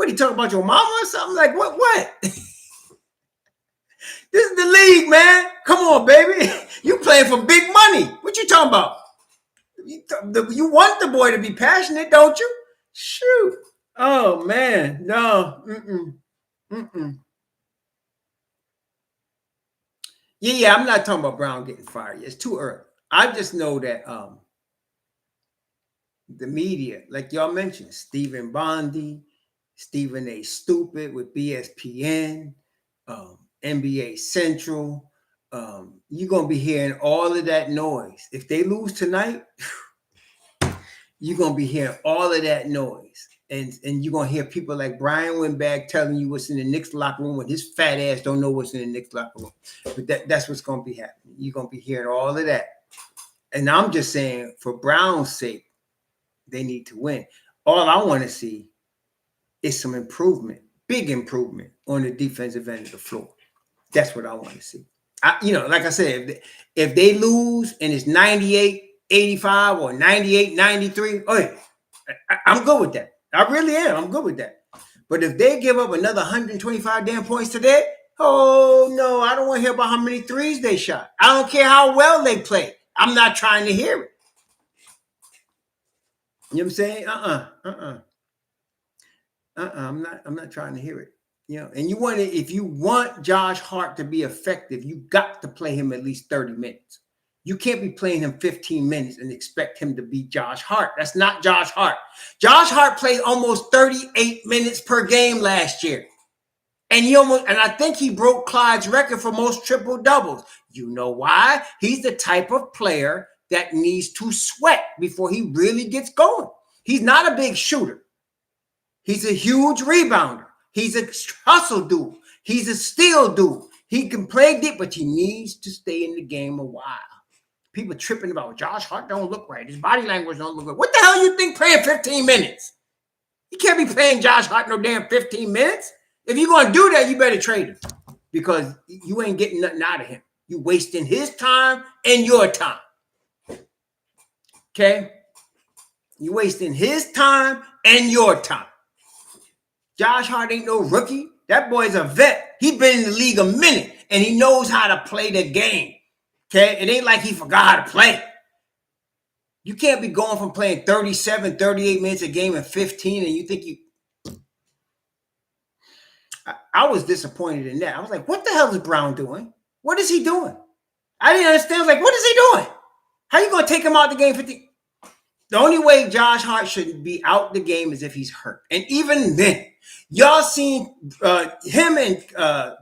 he talking about your mama or something? Like, what? This is the league, man. Come on, baby. You playing for big money. What you talking about? You want the boy to be passionate, don't you? Shoot. Oh, man. No. Yeah, I'm not talking about Brown getting fired. It's too early. I just know that the media, like y'all mentioned, Stephen Bondi, Stephen A. Stupid with BSPN, NBA Central, you're going to be hearing all of that noise. If they lose tonight, you're going to be hearing all of that noise. And you're going to hear people like Brian Windbag telling you what's in the Knicks locker room when his fat ass don't know what's in the Knicks locker room. But that's what's going to be happening. You're going to be hearing all of that. And I'm just saying, for Brown's sake, they need to win. All I want to see is some improvement, big improvement on the defensive end of the floor. That's what I want to see. Like I said, if they lose and it's 98-85 or 98-93, I'm good with that. I really am. I'm good with that. But if they give up another 125 damn points today, oh, no, I don't want to hear about how many threes they shot. I don't care how well they play. I'm not trying to hear it. You know what I'm saying? I'm not trying to hear it. And if you want Josh Hart to be effective, you got to play him at least 30 minutes. You can't be playing him 15 minutes and expect him to be Josh Hart. That's not Josh Hart. Josh Hart played almost 38 minutes per game last year. And I think he broke Clyde's record for most triple doubles. You know why? He's the type of player that needs to sweat before he really gets going. He's not a big shooter. He's a huge rebounder. He's a hustle dude. He's a steal dude. He can play deep, but he needs to stay in the game a while. People tripping about Josh Hart don't look right. His body language don't look good. What the hell you think playing 15 minutes? You can't be playing Josh Hart no damn 15 minutes. If you're going to do that, you better trade him. because you ain't getting nothing out of him. You wasting his time and your time. Okay? You wasting his time and your time. Josh Hart ain't no rookie. That boy's a vet. He been in the league a minute, and he knows how to play the game. Okay? It ain't like he forgot how to play. You can't be going from playing 37, 38 minutes a game and 15, and you think you... I was disappointed in that. I was like, what the hell is Brown doing? What is he doing? I didn't understand. I was like, what is he doing? How you going to take him out the game 50? The only way Josh Hart should be out the game is if he's hurt. And even then, y'all seen him and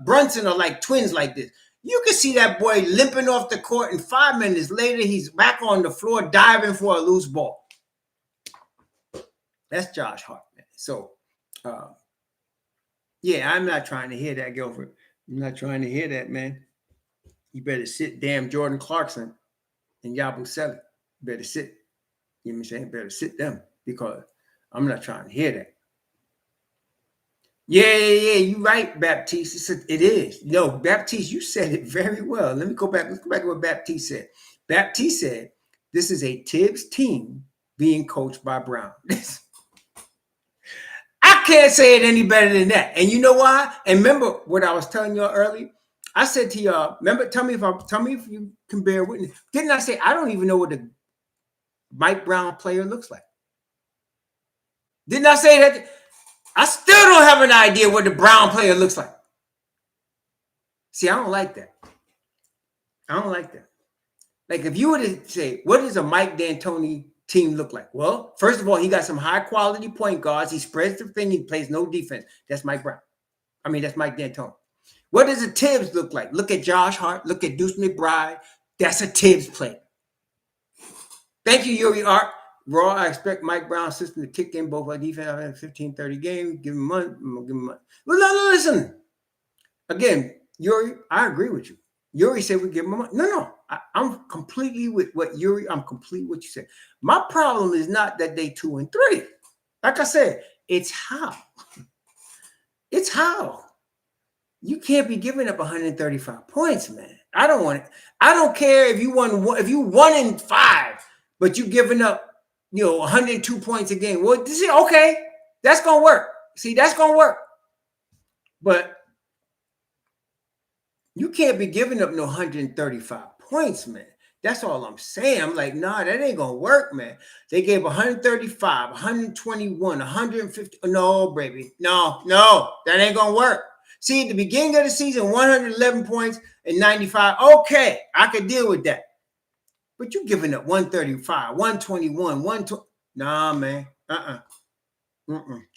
Brunson are like twins like this. You can see that boy limping off the court, and 5 minutes later, he's back on the floor diving for a loose ball. That's Josh Hart, man. So, yeah, I'm not trying to hear that, Guilford. I'm not trying to hear that, man. You better sit damn Jordan Clarkson and Yabusele. You better sit. You know what I'm saying? Better sit them, because I'm not trying to hear that. Yeah, you right, Baptiste. It is. No, Baptiste, you said it very well. Let me go back. Let's go back to what Baptiste said. Baptiste said, this is a Tibbs team being coached by Brown. I can't say it any better than that. And you know why? And remember what I was telling y'all earlier? I said to y'all, remember, tell me if you can bear witness. Didn't I say I don't even know what the Mike Brown player looks like? Didn't I say that? I still don't have an idea what the Brown player looks like. See, I don't like that. I don't like that. Like, if you were to say, what does a Mike D'Antoni team look like? Well, first of all, he got some high-quality point guards. He spreads the thing. He plays no defense. That's Mike Brown. I mean, that's Mike D'Antoni. What does a Tibbs look like? Look at Josh Hart. Look at Deuce McBride. That's a Tibbs player. Thank you, Yuri Art. Raw, I expect Mike Brown's system to kick in both our defense 15, 30 games. Give him money. Give him money. Well, no, listen. Again, Yuri, I agree with you. Yuri said we give him money. No. I'm completely with what Yuri, I'm complete with what you said. My problem is not that they 2 and 3. Like I said, it's how. It's how. You can't be giving up 135 points, man. I don't want it. I don't care if you won in 5, but you giving up 102 points a game. Well, okay, that's gonna work. See, that's gonna work. But you can't be giving up no 135 points, man. That's all I'm saying. I'm like, nah, that ain't gonna work, man. They gave 135, 121, 150. No, baby. No, that ain't gonna work. See, at the beginning of the season, 111 points and 95. Okay, I could deal with that. But you giving up 135, 121, 120. Nah, man. That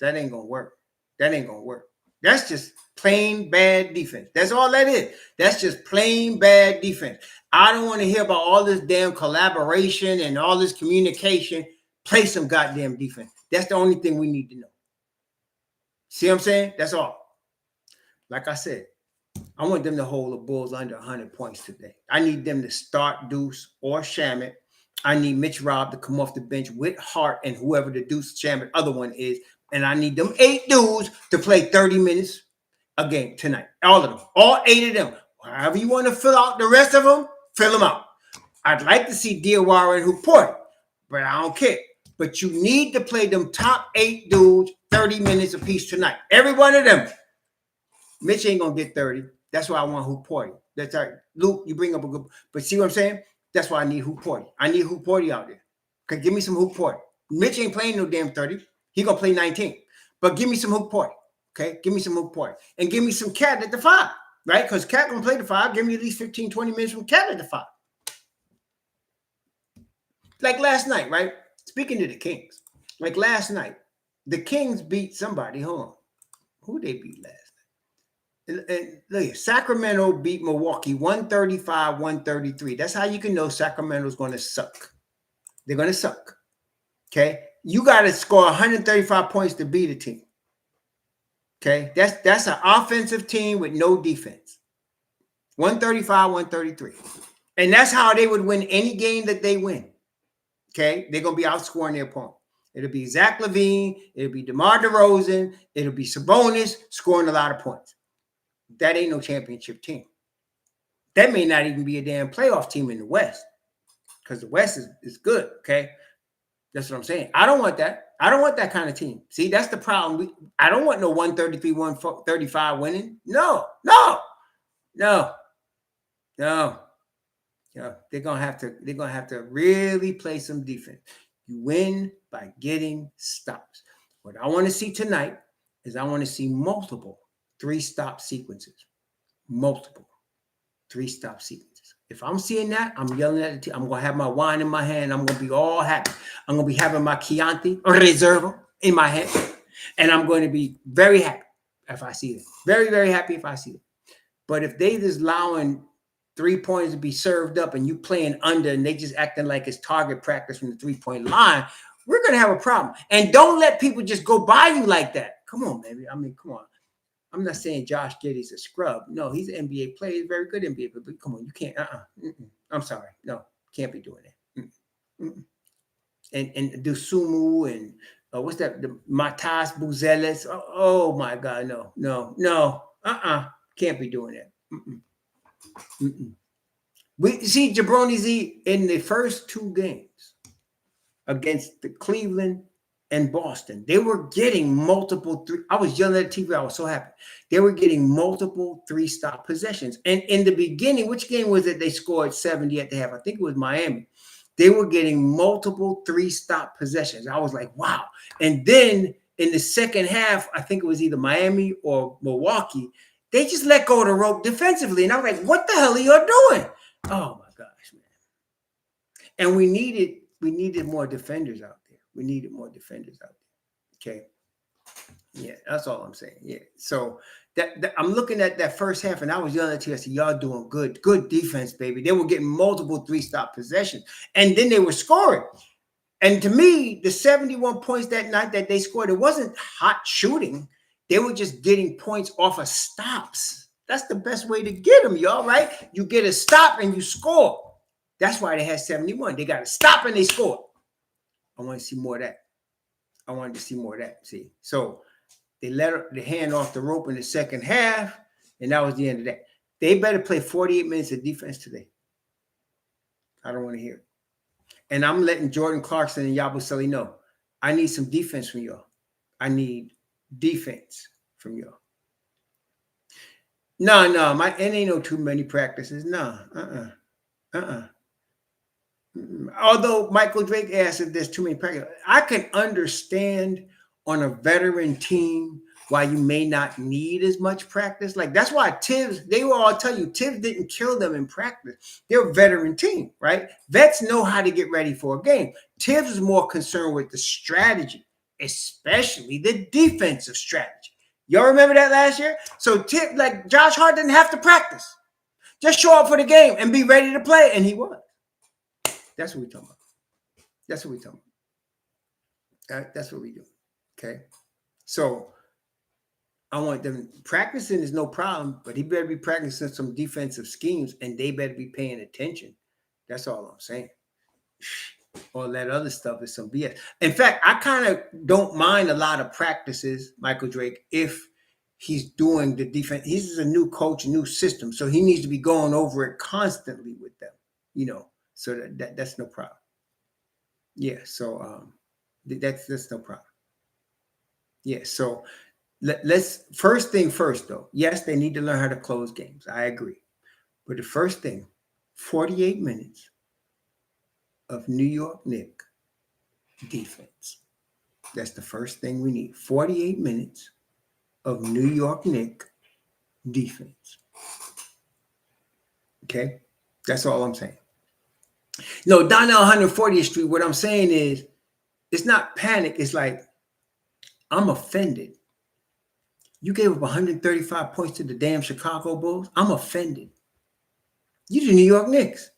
ain't gonna work. That ain't gonna work. That's just plain bad defense. That's all that is. That's just plain bad defense. I don't want to hear about all this damn collaboration and all this communication. Play some goddamn defense. That's the only thing we need to know. See what I'm saying? That's all. Like I said, I want them to hold the Bulls under 100 points today. I need them to start Deuce or Shamet. I need MitchRob to come off the bench with Hart and whoever the Deuce Shamet other one is. And I need them 8 dudes to play 30 minutes a game tonight. All of them. All 8 of them. However you want to fill out the rest of them, fill them out. I'd like to see Diawara and Hukporti, but I don't care. But you need to play them top 8 dudes 30 minutes apiece tonight. Every one of them. Mitch ain't going to get 30. That's why I want Hukporti. That's all right. Luke, you bring up a good... But see what I'm saying? That's why I need Hukporti. I need Hukporti out there. Okay, give me some Hukporti. Mitch ain't playing no damn 30. He going to play 19. But give me some Hukporti. Okay? Give me some Hukporti. And give me some KAT at the 5. Right? Because KAT going to play the 5. Give me at least 15, 20 minutes from KAT at the 5. Like last night, right? Speaking to the Kings. Like last night, the Kings beat somebody. Hold on. Who they beat last night? And look, Sacramento beat Milwaukee 135-133. That's how you can know Sacramento's going to suck. They're going to suck. Okay? You got to score 135 points to beat a team. Okay? That's an offensive team with no defense. 135-133. And that's how they would win any game that they win. Okay? They're going to be outscoring their opponent. It'll be Zach LaVine. It'll be DeMar DeRozan. It'll be Sabonis scoring a lot of points. that ain't no championship team. That may not even be a damn playoff team in the West, because the West is good, okay? That's what I'm saying. I don't want that. I don't want that kind of team. See, that's the problem. I don't want no 133, 135 winning. No. They're gonna have to really play some defense. You win by getting stops. What I want to see tonight is I want to see multiple 3-stop sequences. Multiple 3-stop sequences. If I'm seeing that, I'm yelling at the team. I'm going to have my wine in my hand. I'm going to be all happy. I'm going to be having my Chianti Reserva in my hand. And I'm going to be very happy if I see it. Very, very happy if I see it. But if they just allowing 3 points to be served up and you playing under and they just acting like it's target practice from the 3-point line, we're going to have a problem. And don't let people just go by you like that. Come on, baby. I mean, come on. I'm not saying Josh Giddey's a scrub. No, he's an NBA player. He's a very good NBA player. But come on, you can't. I'm sorry. No, can't be doing that. And Dusumu and what's that? The Matas Buzeles. Oh my God, no. Can't be doing that. We see Jabroni Z in the first 2 games against the Cleveland and Boston. They were getting multiple 3. I was yelling at the TV. I was so happy. They were getting multiple 3-stop possessions. And in the beginning, which game was it? They scored 70 at the half. I think it was Miami. They were getting multiple 3-stop possessions. I was like, wow. And then in the second half, I think it was either Miami or Milwaukee. They just let go of the rope defensively. And I was like, what the hell are you doing? Oh my gosh, man. And we needed more defenders out there. We needed more defenders out there. Okay. Yeah, that's all I'm saying. Yeah. So that I'm looking at that first half, and I was yelling at you. I said, y'all doing good. Good defense, baby. They were getting multiple 3-stop possessions. And then they were scoring. And to me, the 71 points that night that they scored, it wasn't hot shooting. They were just getting points off of stops. That's the best way to get them, y'all, right? You get a stop and you score. That's why they had 71. They got a stop and they scored. I want to see more of that. I wanted to see more of that. See, so they let the hand off the rope in the second half, and that was the end of that. They better play 48 minutes of defense today. I don't want to hear it. And I'm letting Jordan Clarkson and Yabusele know, I need some defense from y'all. I need defense from y'all. No, it ain't no too many practices. No, Although Michael Drake asked if there's too many practices, I can understand on a veteran team why you may not need as much practice. Like that's why Tibbs, they will all tell you, Tibbs didn't kill them in practice. They're a veteran team, right? Vets know how to get ready for a game. Tibbs is more concerned with the strategy, especially the defensive strategy. Y'all remember that last year? So Tibbs, like Josh Hart didn't have to practice. Just show up for the game and be ready to play, and he was. That's what we're talking about. That's what we're talking about. That's what we do. Okay. So I want them practicing is no problem, but he better be practicing some defensive schemes and they better be paying attention. That's all I'm saying. All that other stuff is some BS. In fact, I kind of don't mind a lot of practices, Michael Drake, if he's doing the defense. He's a new coach, new system. So he needs to be going over it constantly with them, So that's no problem. Yeah, so that's no problem. Yeah, so let's first thing first though. Yes, they need to learn how to close games. I agree. But the first thing, 48 minutes of New York Knicks defense. That's the first thing we need. 48 minutes of New York Knicks defense. Okay? That's all I'm saying. No, down there 140th Street, what I'm saying is, it's not panic. It's like, I'm offended. You gave up 135 points to the damn Chicago Bulls. I'm offended. You the New York Knicks.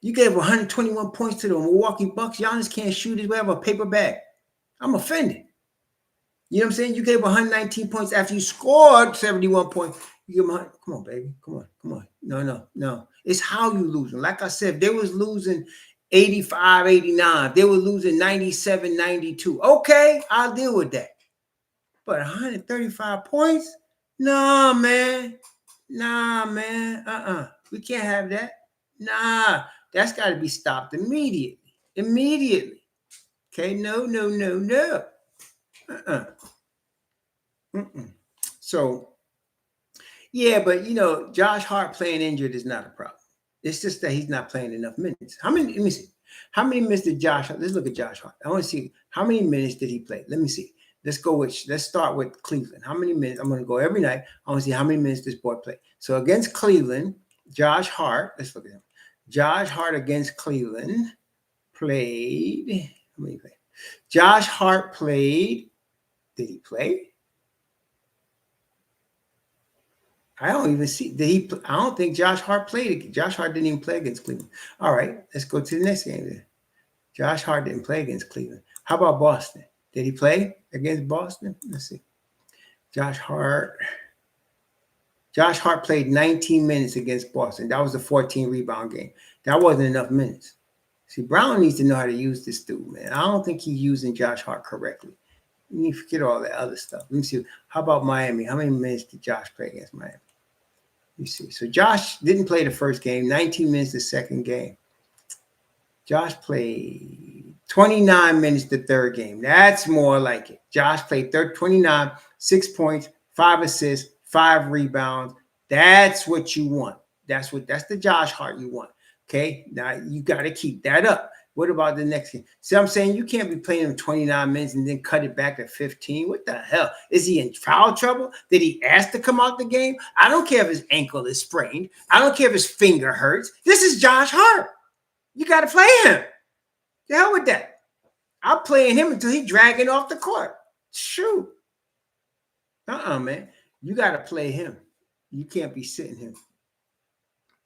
You gave 121 points to the Milwaukee Bucks. Giannis can't shoot his way out of a paper bag. I'm offended. You know what I'm saying? You gave 119 points after you scored 71 points. You give them 100. Come on, baby. Come on. No. It's how you losing. Like I said, they was losing 85, 89. They were losing 97, 92. Okay, I'll deal with that. But 135 points? Nah, man. Nah, man. We can't have that. Nah, that's got to be stopped immediately. Immediately. Okay, no, no, no, no. So, yeah, but Josh Hart playing injured is not a problem. It's just that he's not playing enough minutes. How many? Let me see. How many minutes did Josh Hart? Let's look at Josh Hart. I want to see how many minutes did he play. Let me see. Let's start with Cleveland. How many minutes? I'm going to go every night. I want to see how many minutes this boy played. So against Cleveland, Josh Hart, let's look at him. Josh Hart against Cleveland played. How many played? Josh Hart played. Did he play? I don't even see. Did he? I don't think Josh Hart played. Josh Hart didn't even play against Cleveland. All right, let's go to the next game then. Josh Hart didn't play against Cleveland. How about Boston? Did he play against Boston? Let's see. Josh Hart played 19 minutes against Boston. That was a 14 rebound game. That wasn't enough minutes. See, Brown needs to know how to use this dude, man. I don't think he's using Josh Hart correctly. You need to forget all that other stuff. Let me see. How about Miami? How many minutes did Josh play against Miami? You see. So Josh didn't play the first game, 19 minutes the second game. Josh played 29 minutes the third game. That's more like it. Josh played 29, 6 points, 5 assists, 5 rebounds. That's what you want. That's the Josh Hart you want. Okay. Now you got to keep that up. What about the next game? See, I'm saying you can't be playing him 29 minutes and then cut it back to 15. What the hell? Is he in foul trouble? Did he ask to come out the game? I don't care if his ankle is sprained. I don't care if his finger hurts. This is Josh Hart. You got to play him. The hell with that. I'm playing him until he's dragging off the court. Shoot. Man. You got to play him. You can't be sitting him.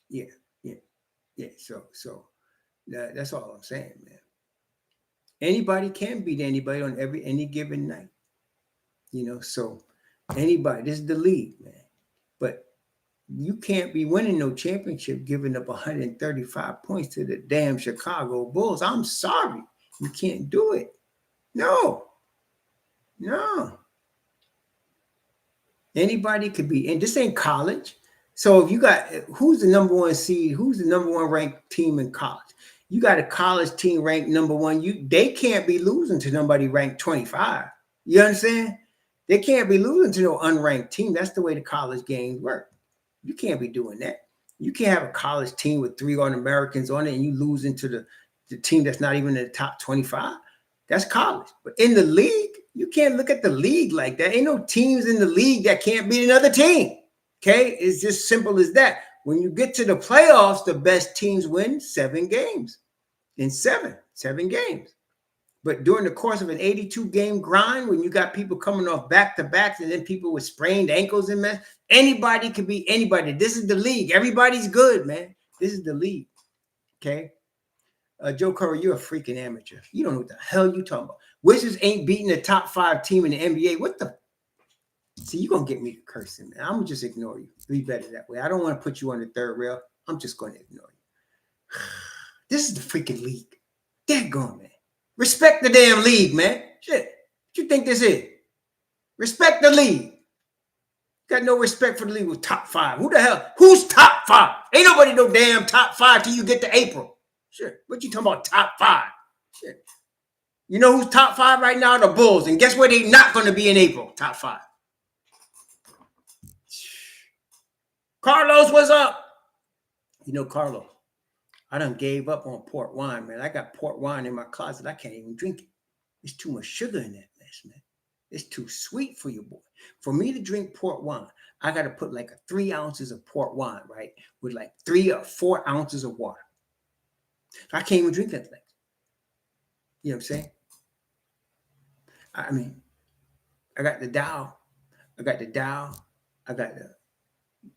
Yeah. So that's all I'm saying, man. Anybody can beat anybody on any given night. So anybody. This is the league, man. But you can't be winning no championship giving up 135 points to the damn Chicago Bulls. I'm sorry. You can't do it. No. Anybody could be. And this ain't college. So if you got, who's the number one seed? Who's the number one ranked team in college? You got a college team ranked number one. They can't be losing to somebody ranked 25. You understand? They can't be losing to no unranked team. That's the way the college games work. You can't be doing that. You can't have a college team with 3 All-Americans on it and you lose into the team that's not even in the top 25. That's college. But in the league, you can't look at the league like that. Ain't no teams in the league that can't beat another team. Okay? It's just simple as that. When you get to the playoffs, the best teams win 7 games. In 7 games. But during the course of an 82-game grind, when you got people coming off back-to-backs and then people with sprained ankles and mess, anybody can be anybody. This is the league. Everybody's good, man. This is the league. Okay? Joe Curry, you're a freaking amateur. You don't know what the hell you talking about. Wizards ain't beating the top 5 team in the NBA. What the? See, you're going to get me to cursing, man. I'm going to just ignore you. Be better that way. I don't want to put you on the third rail. I'm just going to ignore you. This is the freaking league. Daggone, man. Respect the damn league, man. Shit. What you think this is? Respect the league. Got no respect for the league with top 5. Who the hell? Who's top 5? Ain't nobody no damn top 5 till you get to April. Shit. What you talking about top 5? Shit. You know who's top 5 right now? The Bulls. And guess where they not going to be in April? Top 5. Carlos, what's up? Carlos. I done gave up on port wine, man. I got port wine in my closet. I can't even drink it. There's too much sugar in that mess, man. It's too sweet for you, boy. For me to drink port wine, I got to put like 3 ounces of port wine, right? With like 3 or 4 ounces of water. I can't even drink that thing. You know what I'm saying? I mean, I got the Dow. I got the,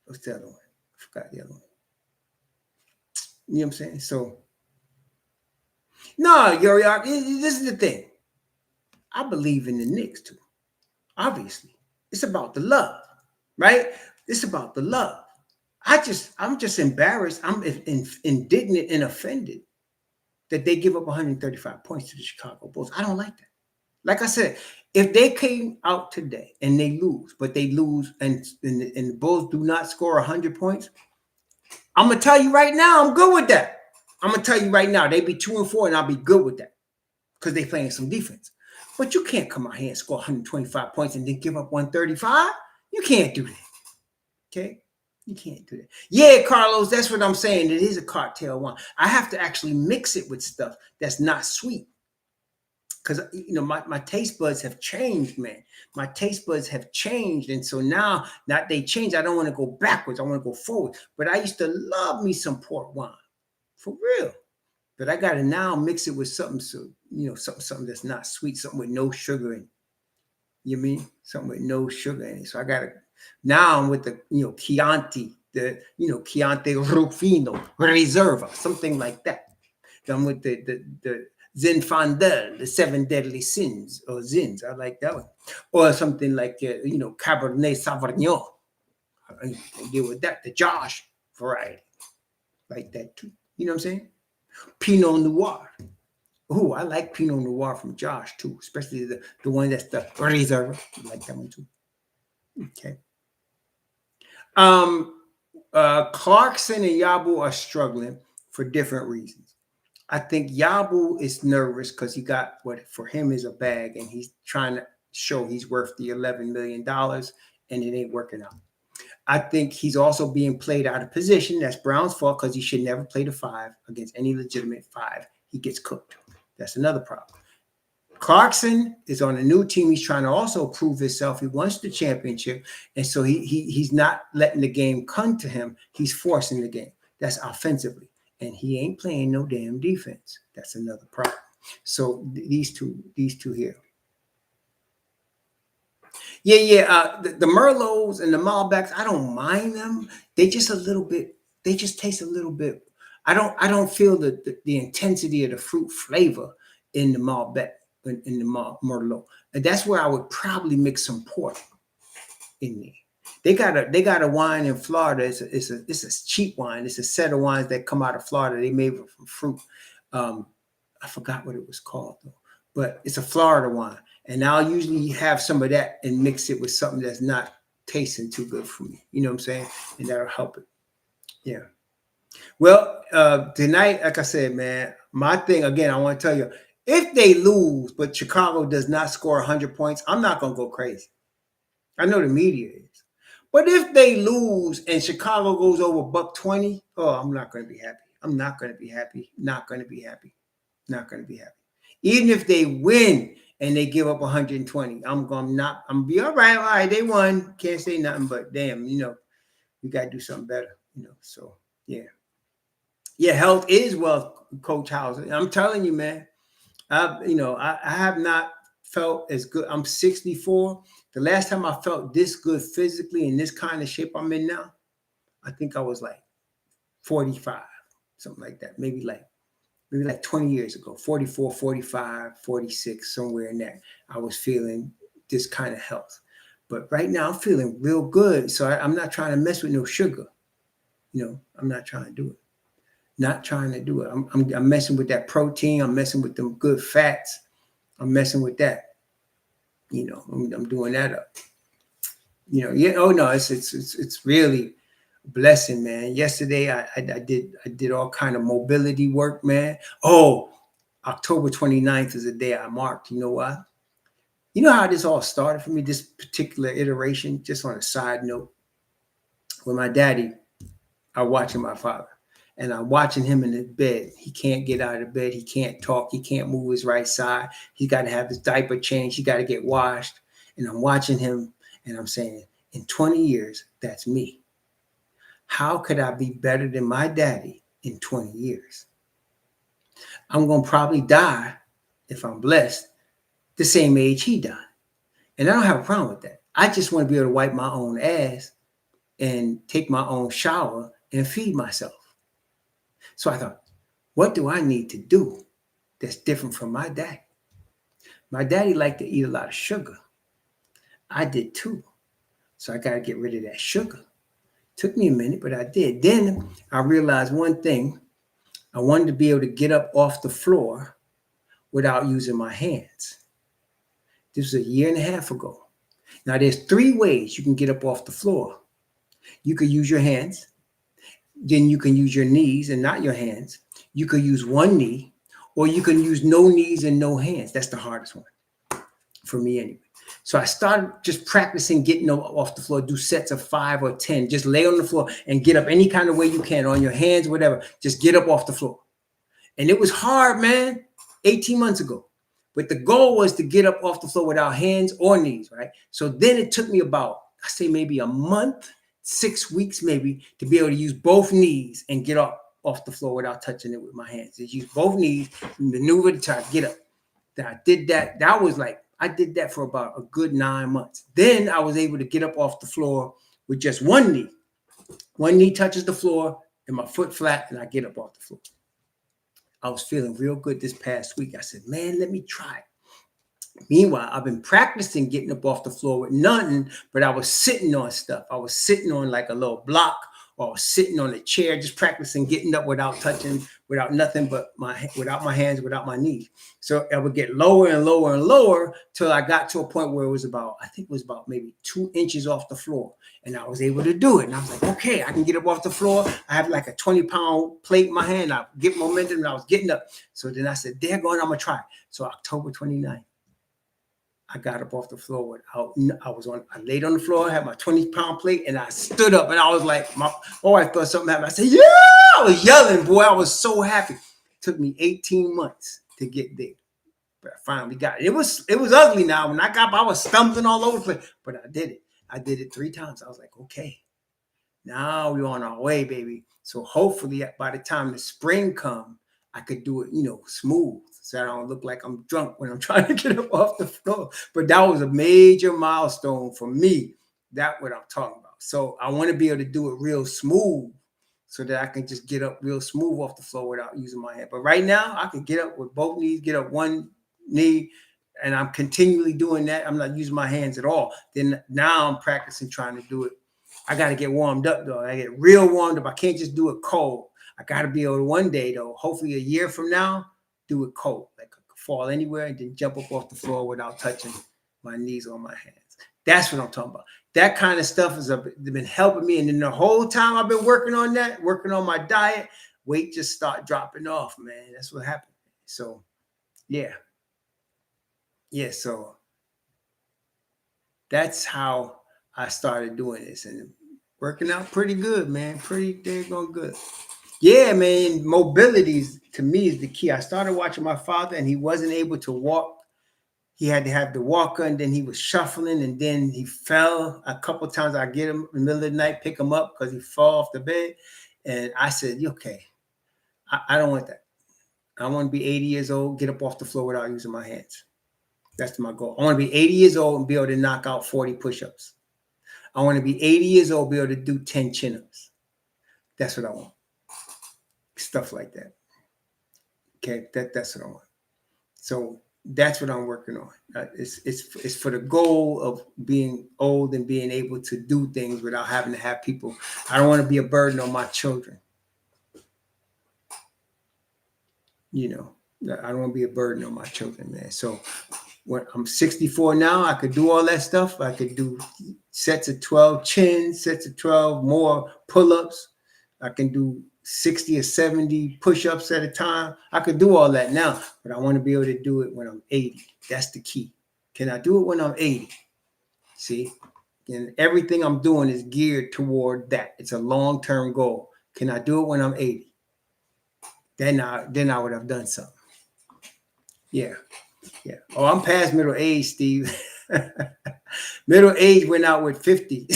what's the other one? I forgot the other one. You know what I'm saying? So, no, Yuri, this is the thing. I believe in the Knicks too. Obviously, it's about the love, right? It's about the love. I'm just embarrassed. I'm indignant and offended that they give up 135 points to the Chicago Bulls. I don't like that. Like I said, if they came out today and they lose, but they lose and the Bulls do not score 100 points, I'm gonna tell you right now, I'm good with that. I'm gonna tell you right now, they be 2-4, and I'll be good with that because they playing some defense. But you can't come out here and score 125 points and then give up 135. You can't do that. Okay? You can't do that. Yeah, Carlos, that's what I'm saying. It is a cocktail wine. I have to actually mix it with stuff that's not sweet. Because my taste buds have changed, man. My taste buds have changed. And so now that they change, I don't want to go backwards. I want to go forward. But I used to love me some port wine. For real. But I gotta now mix it with something something that's not sweet, something with no sugar in it. You mean something with no sugar in it? So I gotta now I'm with the Chianti, Chianti Rufino Reserva, something like that. I'm with the Zinfandel, the 7 deadly sins or zins. I like that one, or something like Cabernet Sauvignon. I deal with that, the Josh variety, like that too. You know what I'm saying? Pinot Noir. Oh, I like Pinot Noir from Josh too, especially the one that's the Reserve. I like that one too. Okay. Clarkson and Yabu are struggling for different reasons. I think Yabu is nervous because he got what for him is a bag, and he's trying to show he's worth the $11 million, and it ain't working out. I think he's also being played out of position. That's Brown's fault because he should never play the 5 against any legitimate 5. He gets cooked. That's another problem. Clarkson is on a new team. He's trying to also prove himself. He wants the championship. And so he's not letting the game come to him. He's forcing the game. That's offensively. And he ain't playing no damn defense. That's another problem. So these two here. Yeah. The Merlots and the Malbecs, I don't mind them. They just taste a little bit. I don't feel the intensity of the fruit flavor in the Malbec, in the Merlot. And that's where I would probably mix some port in there. They got a wine in Florida. It's a cheap wine. It's a set of wines that come out of Florida. They made it from fruit. I forgot what it was called though, but it's a Florida wine. And I'll usually have some of that and mix it with something that's not tasting too good for me. You know what I'm saying? And that'll help it. Yeah. Well, tonight, like I said, man, my thing, again, I want to tell you, if they lose, but Chicago does not score 100 points, I'm not going to go crazy. I know the media is. But if they lose and Chicago goes over $120, I'm not going to be happy. I'm not going to be happy. Not going to be happy. Not going to be happy. Even if they win and they give up 120, I'm gonna be all right. All right, they won. Can't say nothing, but damn, we got to do something better, So yeah. Yeah, health is wealth, Coach House. I'm telling you, man. I have not felt as good. I'm 64. The last time I felt this good physically in this kind of shape I'm in now, I think I was like 45, something like that. Maybe like 20 years ago, 44, 45, 46, somewhere in there. I was feeling this kind of health. But right now I'm feeling real good. So I'm not trying to mess with no sugar. I'm not trying to do it. Not trying to do it. I'm messing with that protein. I'm messing with them good fats. I'm messing with that. I'm doing that up. Oh no, it's really a blessing, man. Yesterday I did all kind of mobility work, man. Oh, October 29th is the day I marked. You know why? You know how this all started for me, this particular iteration, just on a side note. When my daddy, I'm watching my father. And I'm watching him in his bed. He can't get out of bed. He can't talk. He can't move his right side. He got to have his diaper changed. He got to get washed. And I'm watching him and I'm saying, in 20 years, that's me. How could I be better than my daddy in 20 years? I'm going to probably die, if I'm blessed, the same age he died. And I don't have a problem with that. I just want to be able to wipe my own ass and take my own shower and feed myself. So I thought, what do I need to do that's different from my daddy? My daddy liked to eat a lot of sugar. I did too. So I got to get rid of that sugar. Took me a minute, but I did. Then I realized one thing. I wanted to be able to get up off the floor without using my hands. This was a year and a half ago. Now, there's 3 ways you can get up off the floor. You could use your hands. Then you can use your knees and not your hands. You could use one knee, or you can use no knees and no hands. That's the hardest one for me anyway. So I started just practicing getting off the floor, do sets of 5 or 10. Just lay on the floor and get up any kind of way you can, on your hands, whatever. Just get up off the floor. And it was hard, man, 18 months ago. But the goal was to get up off the floor without hands or knees, right? So then it took me about, I say maybe a month, 6 weeks maybe, to be able to use both knees and get up off the floor without touching it with my hands. Just use both knees, maneuver the top, get up. Then I did that. That was like, I did that for about a good 9 months. Then I was able to get up off the floor with just one knee. One knee touches the floor and my foot flat, and I get up off the floor. I was feeling real good this past week. I said, man, let me try it. Meanwhile, I've been practicing getting up off the floor with nothing, but I was sitting on stuff. I was sitting on like a little block, or I was sitting on a chair, just practicing getting up without touching, without nothing but without my hands, without my knees. So I would get lower and lower and lower till I got to a point where it was about, I think it was about maybe 2 inches off the floor. And I was able to do it. And I was like, okay, I can get up off the floor. I have like a 20-pound plate in my hand. I get momentum, and I was getting up. So then I said, there going, I'm going to try. So October 29th, I got up off the floor without, I laid on the floor, I had my 20-pound plate, and I stood up, and I was like, my wife thought something happened. I said, yeah, I was yelling, boy. I was so happy. It took me 18 months to get there, but I finally got it. It was ugly now. When I got up, I was stumbling all over the place, but I did it. I did it 3 times. I was like, okay, now we're on our way, baby. So hopefully by the time the spring comes, I could do it, smooth, so I don't look like I'm drunk when I'm trying to get up off the floor. But that was a major milestone for me. That's what I'm talking about. So I want to be able to do it real smooth so that I can just get up real smooth off the floor without using my hand. But right now, I can get up with both knees, get up one knee, and I'm continually doing that. I'm not using my hands at all. Then now I'm practicing trying to do it. I got to get warmed up, though. I get real warmed up. I can't just do it cold. I got to be able to one day, though, hopefully a year from now, do it cold. Like I could fall anywhere and then jump up off the floor without touching my knees or my hands. That's what I'm talking about. That kind of stuff has been helping me. And then the whole time I've been working on that, working on my diet, weight just start dropping off, man. That's what happened. So, yeah. Yeah, so that's how I started doing this, and working out pretty good, man. Pretty daggone good. Yeah, man. Mobility to me is the key. I started watching my father, and he wasn't able to walk. He had to have the walker, and then he was shuffling, and then he fell a couple times. I get him in the middle of the night, pick him up because he fell off the bed. And I said, okay, I don't want that. I want to be 80 years old, get up off the floor without using my hands. That's my goal. I want to be 80 years old and be able to knock out 40 push-ups. I want to be 80 years old, be able to do 10 chin-ups. That's what I want. Stuff like that. Okay, that's what I want. So that's what I'm working on. It's for the goal of being old and being able to do things without having to have people. I don't want to be a burden on my children. I don't want to be a burden on my children, man. So when I'm 64 now, I could do all that stuff. I could do sets of 12 chins, sets of 12 more pull-ups. I can do 60 or 70 push-ups at a time. I could do all that now, but I want to be able to do it when I'm 80. That's the key. Can I do it when I'm 80? See? And everything I'm doing is geared toward that. It's a long-term goal. Can I do it when I'm 80? Then I would have done something. Yeah. Yeah. Oh, I'm past middle age, Steve. Middle age went out with 50.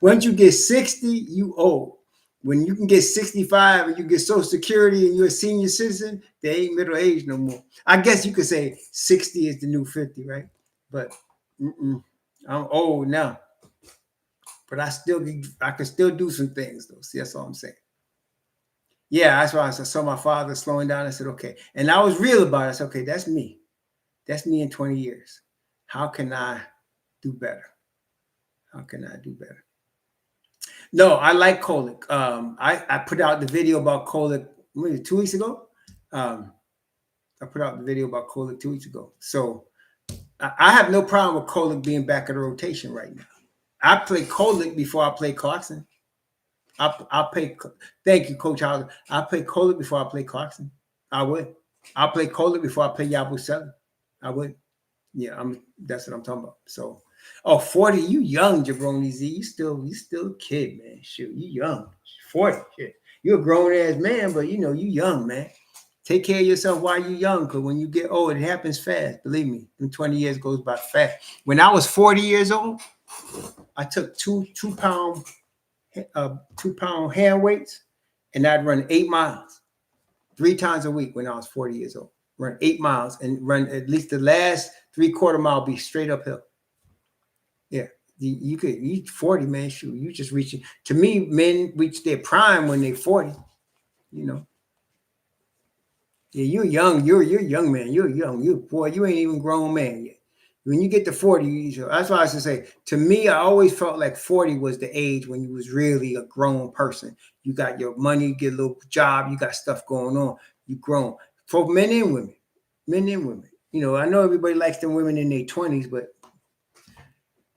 Once you get 60, you old. When you can get 65 and you get Social Security and you're a senior citizen, they ain't middle age no more. I guess you could say 60 is the new 50, right? But I'm old now. But I can still do some things, though. See, that's all I'm saying. Yeah, that's why I saw my father slowing down. I said, okay. And I was real about it. I said, okay, that's me. That's me in 20 years. How can I do better? How can I do better? No, I like Kolek. I put out the video about Kolek maybe 2 weeks ago. I put out the video about Kolek 2 weeks ago. So I have no problem with Kolek being back of the rotation right now. I play Kolek before I play Clarkson. I'll play. Thank you, Coach Howard. I'll play Kolek before I play Clarkson. I would. I'll play Kolek before I play Yabusele. I would. Yeah, that's what I'm talking about. So, 40, you young, Jabroni Z. You still a kid, man. Shoot, you young. 40. Shit. You're a grown ass man, but you young, man. Take care of yourself while you're young, because when you get old, it happens fast. Believe me, 20 years goes by fast. When I was 40 years old, I took two pound hand weights, and I'd run 8 miles 3 times a week when I was 40 years old. Run 8 miles and run at least the last 3/4 mile be straight uphill. Yeah, you 40, man. Shoot, you just reaching. To me, men reach their prime when they're 40. Yeah, you're young. You're young, man. You're young. You ain't even grown man yet. When you get to 40, that's why I used to say, to me, I always felt like 40 was the age when you was really a grown person. You got your money, you get a little job, you got stuff going on. You grown. For men and women. Men and women. I know everybody likes the women in their 20s, but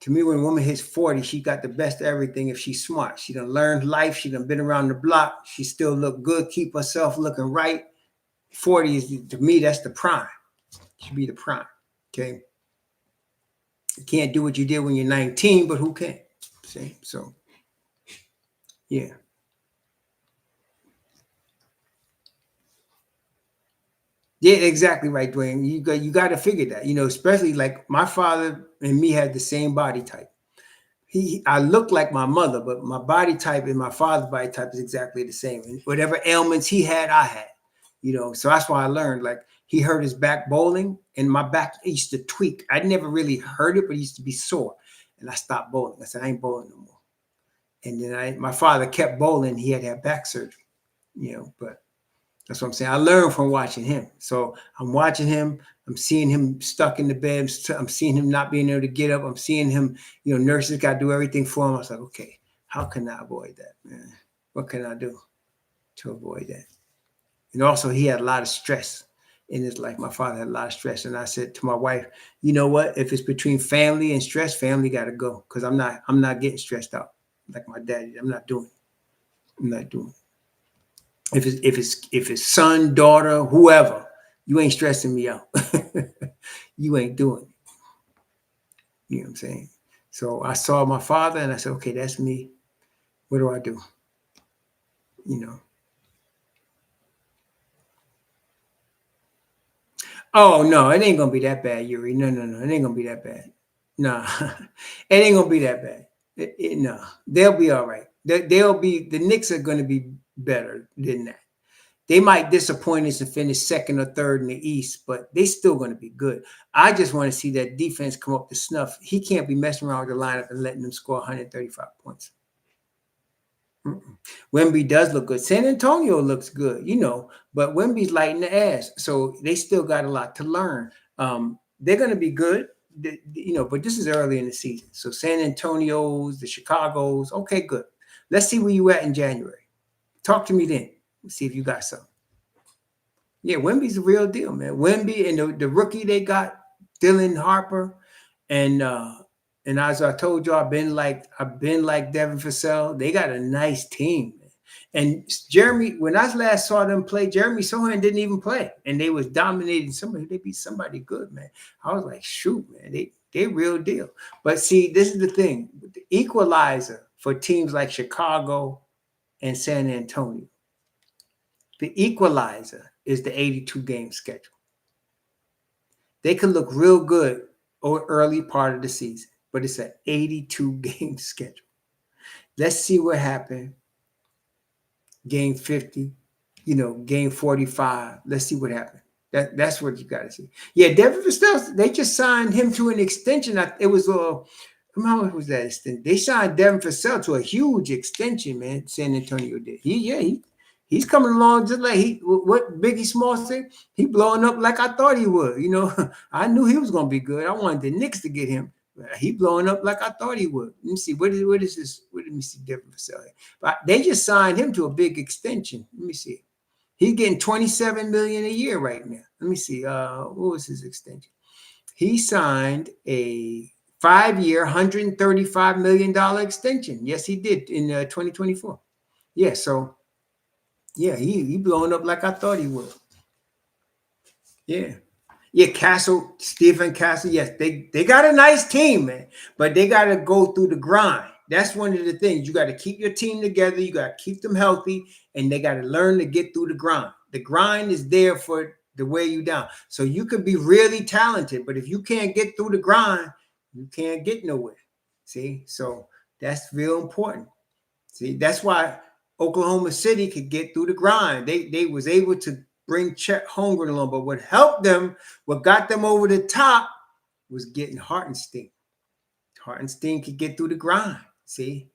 to me, when a woman hits 40, she got the best of everything if she's smart. She done learned life. She done been around the block. She still look good, keep herself looking right. 40 is, to me, that's the prime. Should be the prime. Okay. You can't do what you did when you're 19, but who can? See? So, yeah. Yeah, exactly right, Dwayne. You got to figure that, especially like my father and me had the same body type. I look like my mother, but my body type and my father's body type is exactly the same. And whatever ailments he had, I had. So that's why I learned. Like, he hurt his back bowling, and my back used to tweak. I never really hurt it, but it used to be sore. And I stopped bowling. I said, I ain't bowling no more. And then my father kept bowling. He had to have back surgery, but that's what I'm saying. I learned from watching him. So I'm watching him. I'm seeing him stuck in the bed. I'm seeing him not being able to get up. I'm seeing him, nurses got to do everything for him. I was like, okay, how can I avoid that, man? What can I do to avoid that? And also, he had a lot of stress in his life. My father had a lot of stress. And I said to my wife, you know what? If it's between family and stress, family got to go, because I'm not getting stressed out like my daddy. I'm not doing it. I'm not doing it. If it's son, daughter, whoever, you ain't stressing me out. You ain't doing it. You know what I'm saying? So I saw my father and I said, okay, that's me. What do I do? Oh, no, it ain't going to be that bad, Yuri. No. It ain't going to be that bad. No, it ain't going to be that bad. No, they'll be all right. The Knicks are going to be better than that. They might disappoint us and finish second or third in the East, but they still going to be good. I just want to see that defense come up to snuff. He can't be messing around with the lineup and letting them score 135 points. Wemby does look good. San Antonio looks good, but Wemby's lighting the ass. So they still got a lot to learn. They're going to be good, but this is early in the season. So San Antonio's, the Chicago's, okay, good. Let's see where you at in January. Talk to me then. Let's see if you got something. Yeah, Wemby's the real deal, man. Wemby and the rookie they got, Dylan Harper, and as I told you, I've been like Devin Vassell. They got a nice team, man. And Jeremy, when I last saw them play, Jeremy Sohan didn't even play, and they was dominating somebody. They beat somebody good, man. I was like, shoot, man, they real deal. But see, this is the thing: the equalizer for teams like Chicago and San Antonio. The equalizer is the 82 game schedule. They could look real good early part of the season, but it's an 82 game schedule. Let's see what happened. Game 50, game 45. Let's see what happened. That's what you got to see. Yeah, Devin Vassell, they just signed him to an extension. It was how much was that extension? They signed Devin Vassell to a huge extension, man. San Antonio did. He's coming along just like what Biggie Smalls said. He blowing up like I thought he would. I knew he was going to be good. I wanted the Knicks to get him. He blowing up like I thought he would. Let me see. What is this? Let me see. Devin Vassell. But they just signed him to a big extension. Let me see. He's getting $27 million a year right now. Let me see. What was his extension? He signed a 5-year, $135 million extension. Yes, he did in 2024. Yeah, so yeah, he blowing up like I thought he would. Yeah. Yeah, Stephen Castle. Yes, they got a nice team, man, but they got to go through the grind. That's one of the things. You got to keep your team together. You got to keep them healthy, and they got to learn to get through the grind. The grind is there for to wear you down. So you could be really talented, but if you can't get through the grind, you can't get nowhere. See, so that's real important. See, that's why Oklahoma City could get through the grind. They was able to bring Chet Holmgren along, but what helped them, what got them over the top, was getting Hartenstein. Hartenstein could get through the grind. See?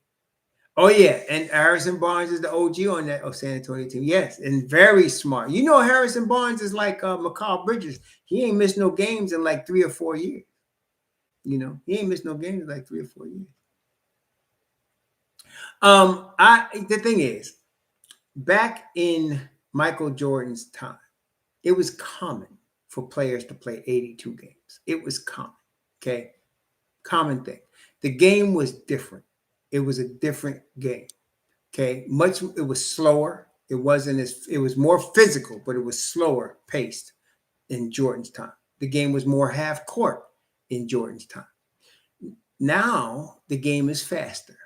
Oh, yeah. And Harrison Barnes is the OG on that San Antonio team. Yes, and very smart. You know, Harrison Barnes is like Mikal Bridges. He ain't missed no games in like 3 or 4 years. You know, he ain't missed no games in like 3 or 4 years. The thing is, back in Michael Jordan's time, it was common for players to play 82 games. It was common. Okay. Common thing. The game was different. It was a different game. Okay. It was slower. It was more physical, but it was slower paced in Jordan's time. The game was more half court in Jordan's time. Now the game is faster.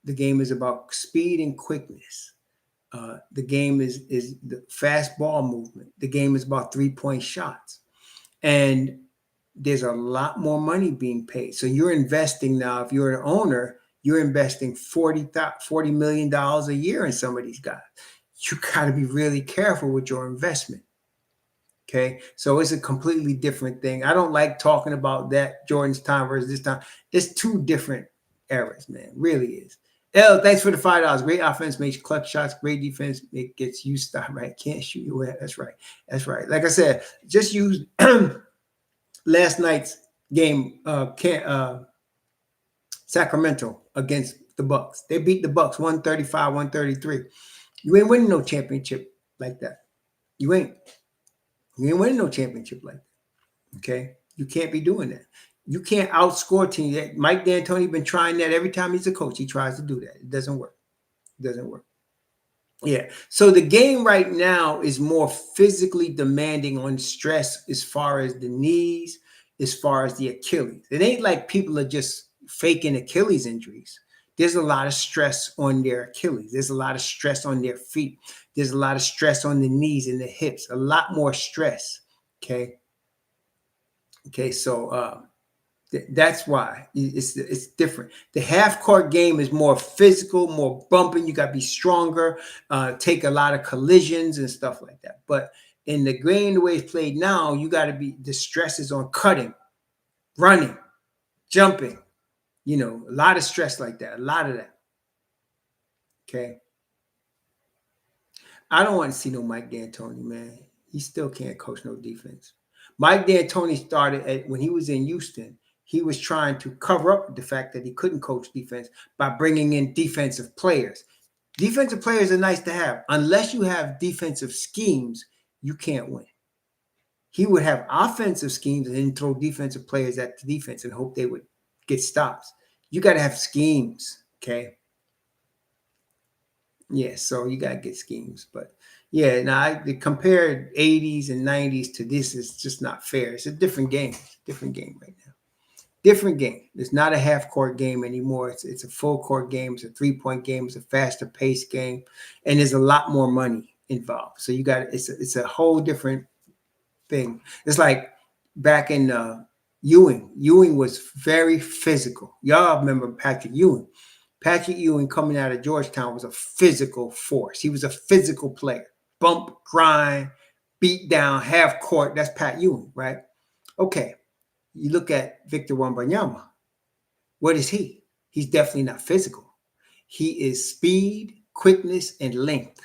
The game is about speed and quickness. The game is the fast ball movement. The game is about 3-point shots. And there's a lot more money being paid. So you're investing now, if you're an owner, you're investing $40 million a year in some of these guys. You got to be really careful with your investment. Okay. So it's a completely different thing. I don't like talking about that Jordan's time versus this time. It's two different eras, man. It really is. L, thanks for the $5. Great offense makes clutch shots. Great defense gets you stopped. Right? Can't shoot your way. That's right. That's right. Like I said, just use last night's game. Sacramento against the Bucks. They beat the Bucks 135-133. You ain't winning no championship like that. You ain't winning no championship like that. Okay, you can't be doing that. You can't outscore teams. Mike D'Antoni been trying that every time he's a coach. He tries to do that. It doesn't work. It doesn't work. Yeah. So the game right now is more physically demanding on stress as far as the knees, as far as the Achilles. It ain't like people are just faking Achilles injuries. There's a lot of stress on their Achilles. There's a lot of stress on their feet. There's a lot of stress on the knees and the hips. A lot more stress. Okay. Okay. So, that's why it's different. The half court game is more physical, more bumping. You got to be stronger, take a lot of collisions and stuff like that. But in the game, the way it's played now, you got to be, the stress is on cutting, running, jumping, a lot of stress like that, a lot of that. Okay. I don't want to see no Mike D'Antoni, man. He still can't coach no defense. Mike D'Antoni started when he was in Houston. He was trying to cover up the fact that he couldn't coach defense by bringing in defensive players. Defensive players are nice to have. Unless you have defensive schemes, you can't win. He would have offensive schemes and then throw defensive players at the defense and hope they would get stops. You got to have schemes, okay? Yeah, so you got to get schemes. But yeah, now I compared 80s and 90s to this is just not fair. It's a different game. It's a different game right now. Different game. It's not a half-court game anymore. It's a full-court game. It's a 3-point game. It's a faster-paced game, and there's a lot more money involved. So you got it's a whole different thing. It's like back in Ewing. Ewing was very physical. Y'all remember Patrick Ewing? Patrick Ewing coming out of Georgetown was a physical force. He was a physical player. Bump, grind, beat down, half-court. That's Pat Ewing, right? Okay. You look at Victor Wembanyama. What is he? He's definitely not physical. He is speed, quickness, and length.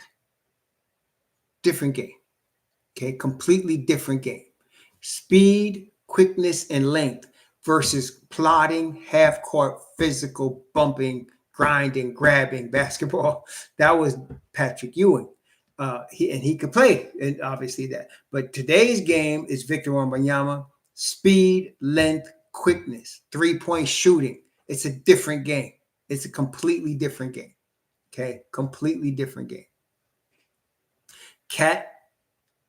Different game. Okay, completely different game. Speed, quickness, and length versus plodding, half-court, physical, bumping, grinding, grabbing basketball. That was Patrick Ewing. He could play, and obviously that. But today's game is Victor Wembanyama: speed, length, quickness, 3-point shooting. It's a different game. It's a completely different game. Okay, completely different game. KAT,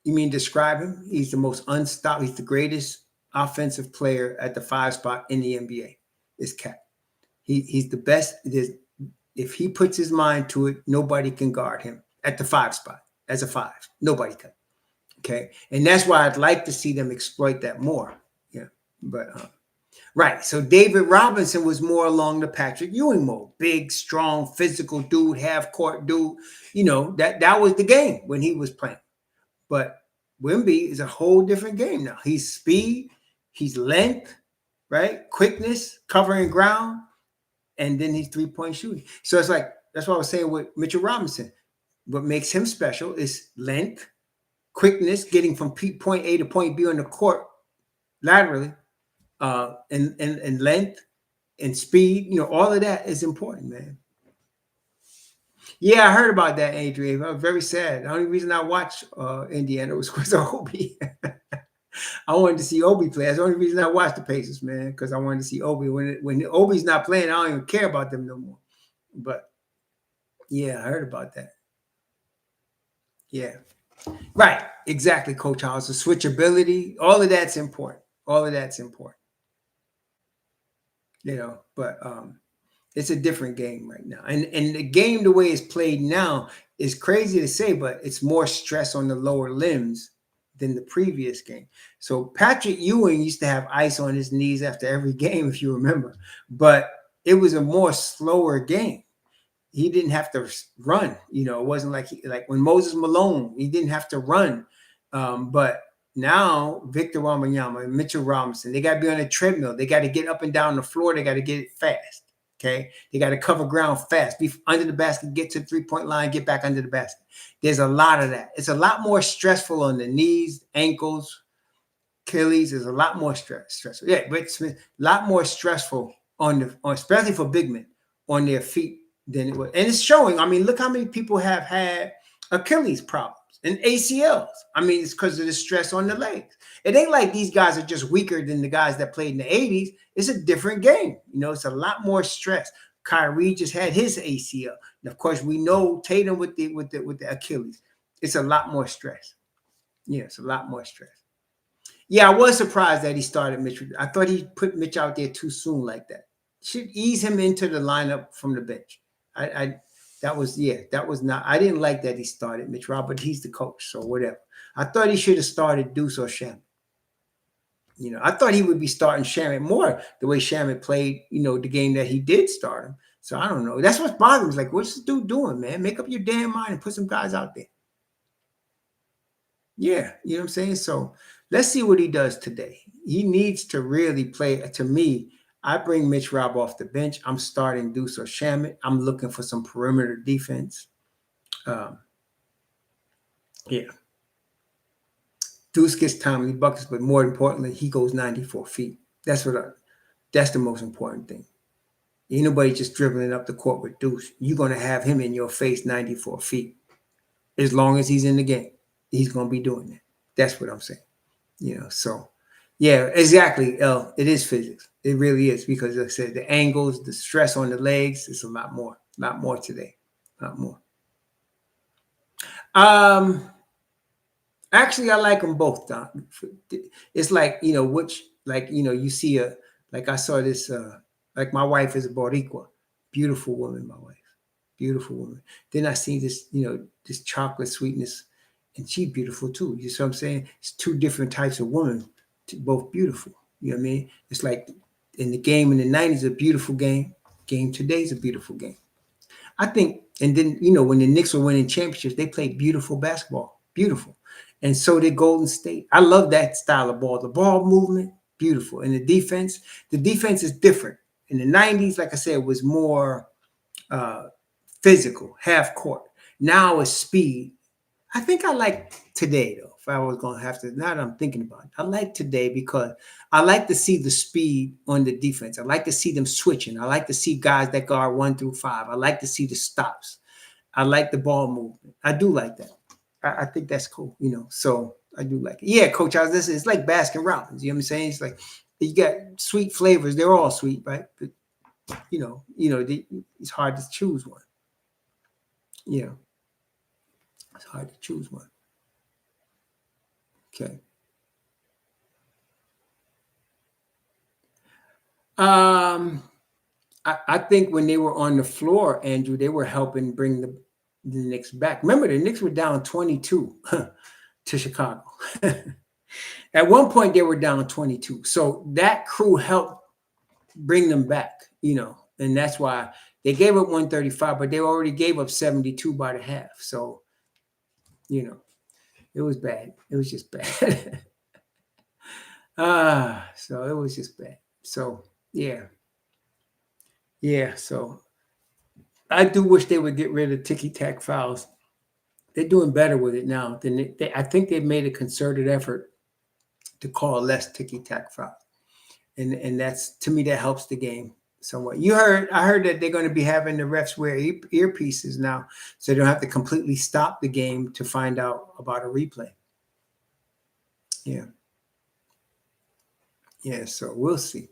you mean describe him? He's the most unstoppable. He's the greatest offensive player at the 5 spot in the NBA. Is KAT. He's the best. If he puts his mind to it, nobody can guard him at the 5 spot as a 5. Nobody can. Okay, and that's why I'd like to see them exploit that more. Yeah, but right. So David Robinson was more along the Patrick Ewing mode. Big, strong, physical dude, half court dude. You know, that was the game when he was playing. But Wemby is a whole different game now. He's speed, he's length, right? Quickness, covering ground, and then he's 3-point shooting. So it's like, that's what I was saying with Mitchell Robinson. What makes him special is length, quickness, getting from point A to point B on the court laterally, and length and speed. You know, all of that is important, man. Yeah, I heard about that, Adrian. I'm very sad. The only reason I watched Indiana was because of Obi. I wanted to see Obi play. That's the only reason I watched the Pacers, man, because I wanted to see Obi. When Obi's not playing, I don't even care about them no more. But yeah, I heard about that. Yeah, right, exactly, Coach House. The switchability, all of that's important. All of that's important. You know, but it's a different game right now. And the game, the way it's played now, is crazy to say, but it's more stress on the lower limbs than the previous game. So Patrick Ewing used to have ice on his knees after every game, if you remember. But it was a more slower game. He didn't have to run. You know, it wasn't like when Moses Malone, he didn't have to run. But now Victor Wembanyama and Mitchell Robinson, they got to be on a treadmill. They got to get up and down the floor. They got to get it fast. Okay, they got to cover ground fast, be under the basket, get to the 3-point line, get back under the basket. There's a lot of that. It's a lot more stressful on the knees, ankles, Achilles. There's a lot more stressful. Yeah, but it's a lot more stressful on especially for big men, on their feet than it was. And it's showing. I mean, look how many people have had Achilles problems and ACLs. I mean, it's because of the stress on the legs. It ain't like these guys are just weaker than the guys that played in the 80s. It's a different game. You know, it's a lot more stress. Kyrie just had his ACL. And of course, we know Tatum with the Achilles. It's a lot more stress. Yeah, it's a lot more stress. Yeah, I was surprised that he started Mitch. I thought he put Mitch out there too soon like that. Should ease him into the lineup from the bench. That was not. I didn't like that he started MitchRob, but he's the coach, so whatever. I thought he should have started Deuce or Shamet. You know, I thought he would be starting Shamet more the way Shamet played, you know, the game that he did start him. So I don't know. That's what's bothering me. Like, what's this dude doing, man? Make up your damn mind and put some guys out there. Yeah, you know what I'm saying? So let's see what he does today. He needs to really play. To me, I bring MitchRob off the bench. I'm starting Deuce or Shamet. I'm looking for some perimeter defense. Yeah. Deuce gets timely buckets, but more importantly, he goes 94 feet. That's the most important thing. Ain't nobody just dribbling up the court with Deuce. You're going to have him in your face 94 feet. As long as he's in the game, he's going to be doing that. That's what I'm saying. You know, so yeah, exactly. It is physics. It really is, because like I said, the angles, the stress on the legs, it's a lot more today. A lot more. Actually, I like them both, Don. It's like, you know, you see like I saw this, like my wife is a Boricua. Beautiful woman, my wife. Beautiful woman. Then I see this, you know, this chocolate sweetness, and she's beautiful too. You see what I'm saying? It's two different types of women, both beautiful. You know what I mean? It's like in the game in the 90s, a beautiful game. Game today is a beautiful game. I think, and then, you know, when the Knicks were winning championships, they played beautiful basketball. Beautiful. And so did Golden State. I love that style of ball. The ball movement, beautiful. And the defense is different. In the 90s, like I said, it was more physical, half court. Now it's speed. I think I like today, though, if I was going to have to, now that I'm thinking about it. I like today because I like to see the speed on the defense. I like to see them switching. I like to see guys that guard 1 through 5. I like to see the stops. I like the ball movement. I do like that. I think that's cool, So I do like it. Yeah, Coach House, this is like Baskin Robbins. You know what I'm saying? It's like you got sweet flavors. They're all sweet, right? But it's hard to choose one. Yeah, it's hard to choose one. Okay. Um, I think when they were on the floor, Andrew, they were helping bring the Knicks back. Remember, the Knicks were down 22 to Chicago. At one point, they were down 22. So that crew helped bring them back, and that's why they gave up 135, but they already gave up 72 by the half. So, it was bad. It was just bad. So it was just bad. So, yeah. Yeah. So I do wish they would get rid of ticky tack fouls. They're doing better with it now. I think they've made a concerted effort to call less ticky tack fouls. And that's, to me, that helps the game somewhat. I heard that they're going to be having the refs wear earpieces now, so they don't have to completely stop the game to find out about a replay. Yeah. Yeah, so we'll see.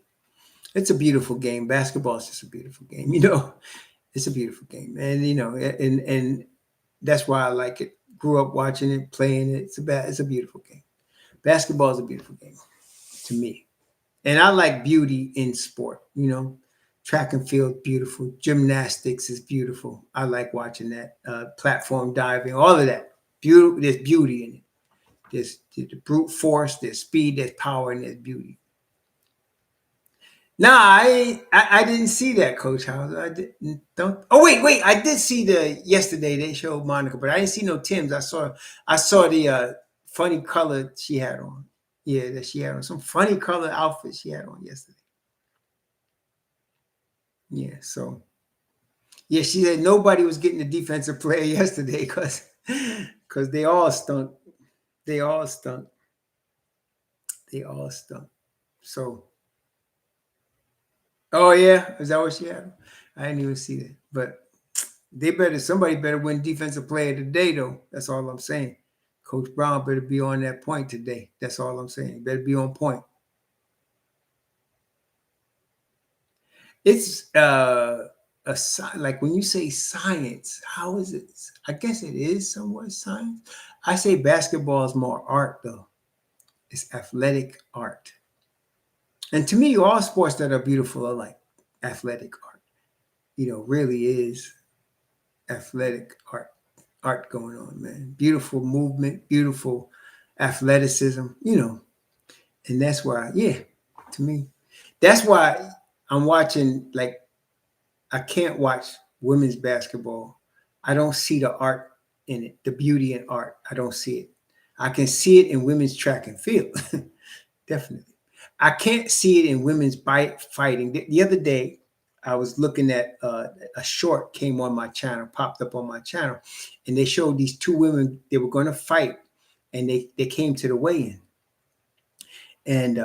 It's a beautiful game. Basketball is just a beautiful game, It's a beautiful game. And and that's why I like it. Grew up watching it, playing it. It's a beautiful game. Basketball is a beautiful game to me. And I like beauty in sport, Track and field, beautiful. Gymnastics is beautiful. I like watching that. Platform diving, all of that. Beautiful. There's beauty in it. There's the brute force, there's speed, there's power, and there's beauty. No, I didn't see that, Coach House. I didn't. Don't. Oh wait. I did see yesterday. They showed Monica, but I didn't see no Tim's. I saw the funny color she had on. Yeah, that she had on some funny color outfit she had on yesterday. Yeah, so yeah, she said nobody was getting the defensive player yesterday because they all stunk. They all stunk. They all stunk. So, oh yeah, is that what she had? I didn't even see that, but somebody better win defensive player today, though. That's all I'm saying. Coach Brown better be on that point today. That's all I'm saying. Better be on point. It's like when you say science, how is it? I guess it is somewhat science. I say basketball is more art, though. It's athletic art. And to me, all sports that are beautiful are like athletic art. Really is athletic art going on, man. Beautiful movement, beautiful athleticism, and that's why, yeah, to me, that's why I'm watching, like, I can't watch women's basketball. I don't see the art in it, the beauty in art. I don't see it. I can see it in women's track and field. Definitely. I can't see it in women's fighting. The other day, I was looking at a short came on my channel, popped up on my channel, and they showed these two women. They were going to fight, and they came to the weigh-in. And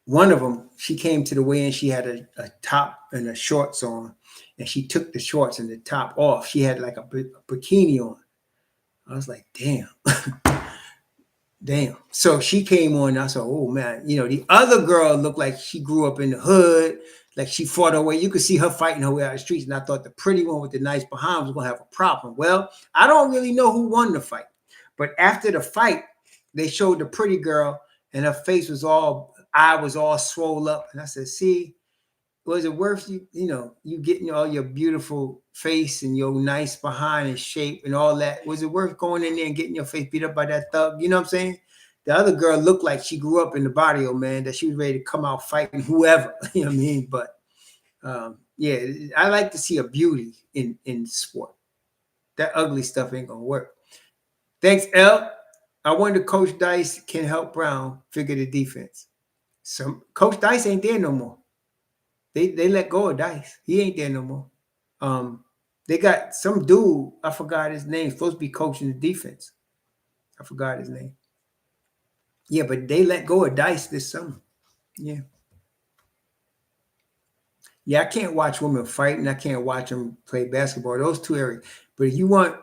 one of them, she came to the weigh-in. She had a top and a shorts on, and she took the shorts and the top off. She had like a bikini on. I was like, damn. Damn. So she came on, and I said, oh man, the other girl looked like she grew up in the hood, like she fought her way. You could see her fighting her way out of the streets. And I thought the pretty one with the nice behind was gonna have a problem. Well, I don't really know who won the fight. But after the fight, they showed the pretty girl, and her face was eye was all swole up. And I said, see, was it worth you getting all your beautiful face and your nice behind and shape and all that? Was it worth going in there and getting your face beat up by that thug? You know what I'm saying? The other girl looked like she grew up in the barrio, man, that she was ready to come out fighting whoever. You know what I mean? But yeah, I like to see a beauty in sport. That ugly stuff ain't gonna work. Thanks, L. I wonder Coach Dice can help Brown figure the defense. Coach Dice ain't there no more. They let go of Dice. He ain't there no more. They got some dude, I forgot his name, supposed to be coaching the defense. I forgot his name. Yeah, but they let go of Dice this summer. Yeah. Yeah, I can't watch women fight, and I can't watch them play basketball. Those two areas. But if you want,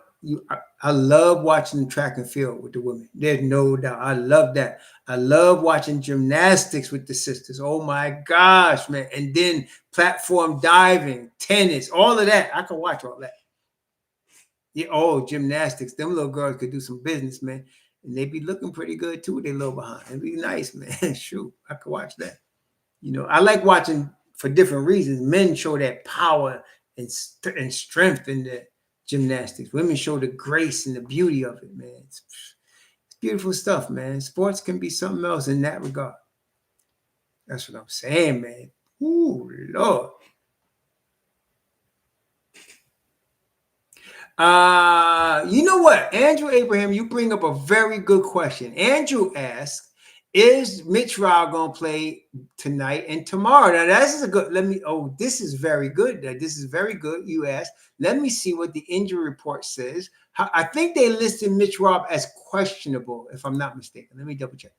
I love watching the track and field with the women. There's no doubt. I love that. I love watching gymnastics with the sisters. Oh my gosh, man. And then platform diving, tennis, all of that. I can watch all that. Yeah, oh, gymnastics. Them little girls could do some business, man. And they be looking pretty good too. They little behind. It'd be nice, man. Shoot, I could watch that. You know, I like watching for different reasons. Men show that power and strength in the gymnastics. Women show the grace and the beauty of it, man. It's beautiful stuff, man. Sports can be something else in that regard. That's what I'm saying, man. Ooh, Lord. You know what? Andrew Abraham, you bring up a very good question. Andrew asked, is MitchRob going to play tonight and tomorrow? Now, this is a good, this is very good. This is very good, you asked. Let me see what the injury report says. I think they listed MitchRob as questionable, if I'm not mistaken. Let me double check.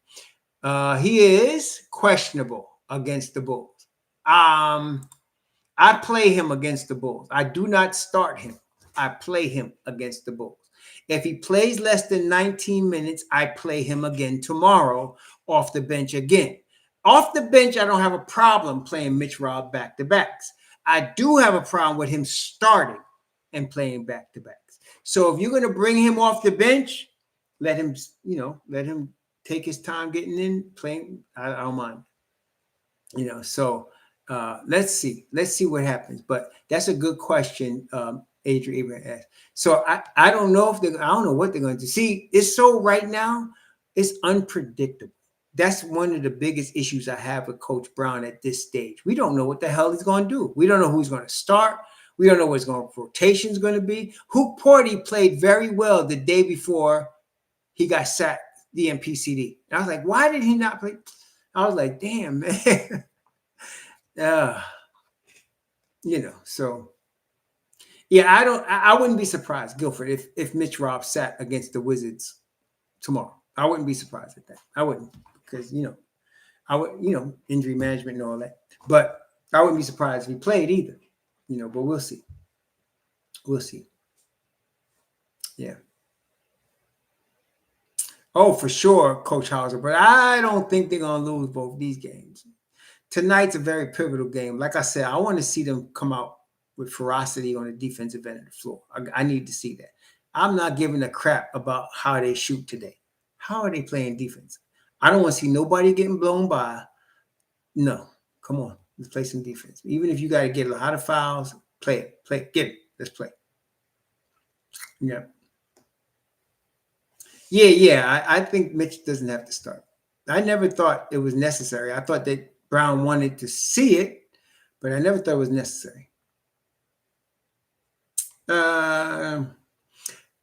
He is questionable against the Bulls. I play him against the Bulls. I do not start him. I play him against the Bulls. If he plays less than 19 minutes, I play him again tomorrow off the bench again. Off the bench, I don't have a problem playing MitchRob back-to-backs. I do have a problem with him starting and playing back-to-backs. So if you're going to bring him off the bench, let him take his time getting in, playing. I don't mind. So let's see what happens. But that's a good question. Adrian Abraham asked. So I don't know I don't know what they're going to do. See, it's so right now, it's unpredictable. That's one of the biggest issues I have with Coach Brown at this stage. We don't know what the hell he's going to do. We don't know who's going to start. We don't know what his rotation is going to be. Hukporti played very well the day before he got sacked, the MPCD. And I was like, why did he not play? I was like, damn, man. So. Yeah, I wouldn't be surprised, Guilford, if MitchRob sat against the Wizards tomorrow. I wouldn't be surprised at that. I wouldn't, because injury management and all that. But I wouldn't be surprised if he played either. But we'll see. We'll see. Yeah. Oh, for sure, Coach Hauser. But I don't think they're gonna lose both these games. Tonight's a very pivotal game. Like I said, I want to see them come out with ferocity on the defensive end of the floor. I need to see that. I'm not giving a crap about how they shoot today. How are they playing defense? I don't want to see nobody getting blown by. No, come on. Let's play some defense. Even if you got to get a lot of fouls, play it. Get it. Let's play. Yeah. Yeah. I think Mitch doesn't have to start. I never thought it was necessary. I thought that Brown wanted to see it, but I never thought it was necessary.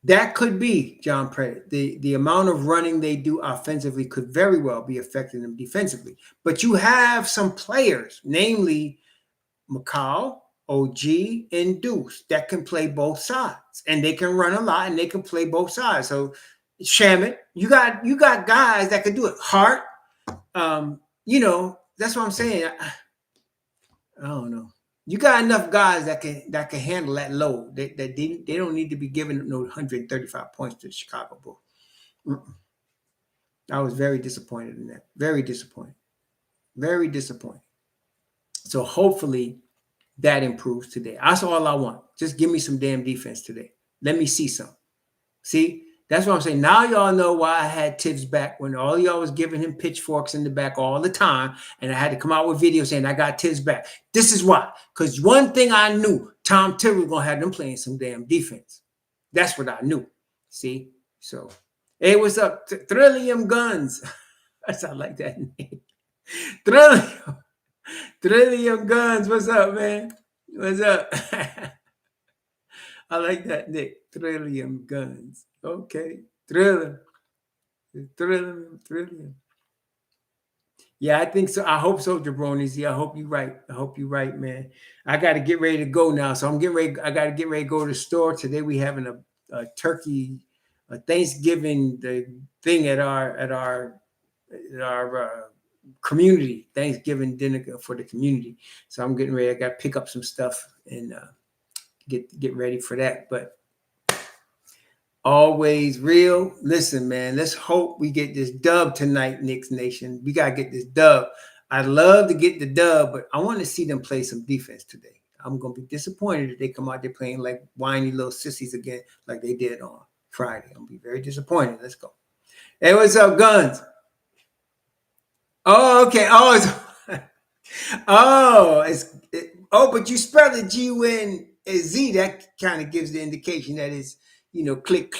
That could be, John Predit. The amount of running they do offensively could very well be affecting them defensively. But you have some players, namely McCall, OG, and Deuce, that can play both sides. And they can run a lot and they can play both sides. So Shamit, you got guys that can do it. Hart, that's what I'm saying. I don't know. You got enough guys that can handle that load. They don't need to be giving no 135 points to the Chicago Bulls. I was very disappointed in that. Very disappointed. Very disappointed. So hopefully that improves today. That's all I want. Just give me some damn defense today. Let me see some. See? That's what I'm saying. Now y'all know why I had Tibbs back when all y'all was giving him pitchforks in the back all the time. And I had to come out with videos saying I got Tibbs back. This is why. Because one thing I knew, Tom Tibbs was going to have them playing some damn defense. That's what I knew. See? So, hey, what's up? Trillium Guns. I sound like that name. Trillium Guns. What's up, man? What's up? I like that, Nick. Trillium Guns. Okay. Trillium. Yeah, I think so. I hope so, Jabronis. Yeah, I hope you're right, man. I got to get ready to go now. So I'm getting ready. I got to get ready to go to the store. Today we having a turkey, a Thanksgiving thing at our community, Thanksgiving dinner for the community. So I'm getting ready. I got to pick up some stuff and get ready for that. But Always real. Listen, man, let's hope we get this dub tonight, Knicks Nation. We got to get this dub. I'd love to get the dub, but I want to see them play some defense today. I'm going to be disappointed if they come out there playing like whiny little sissies again, like they did on Friday. I'm going to be very disappointed. Let's go. Hey, what's up, Guns? Oh, okay. But you spell it G-U-N-Z. That kind of gives the indication that it's, click,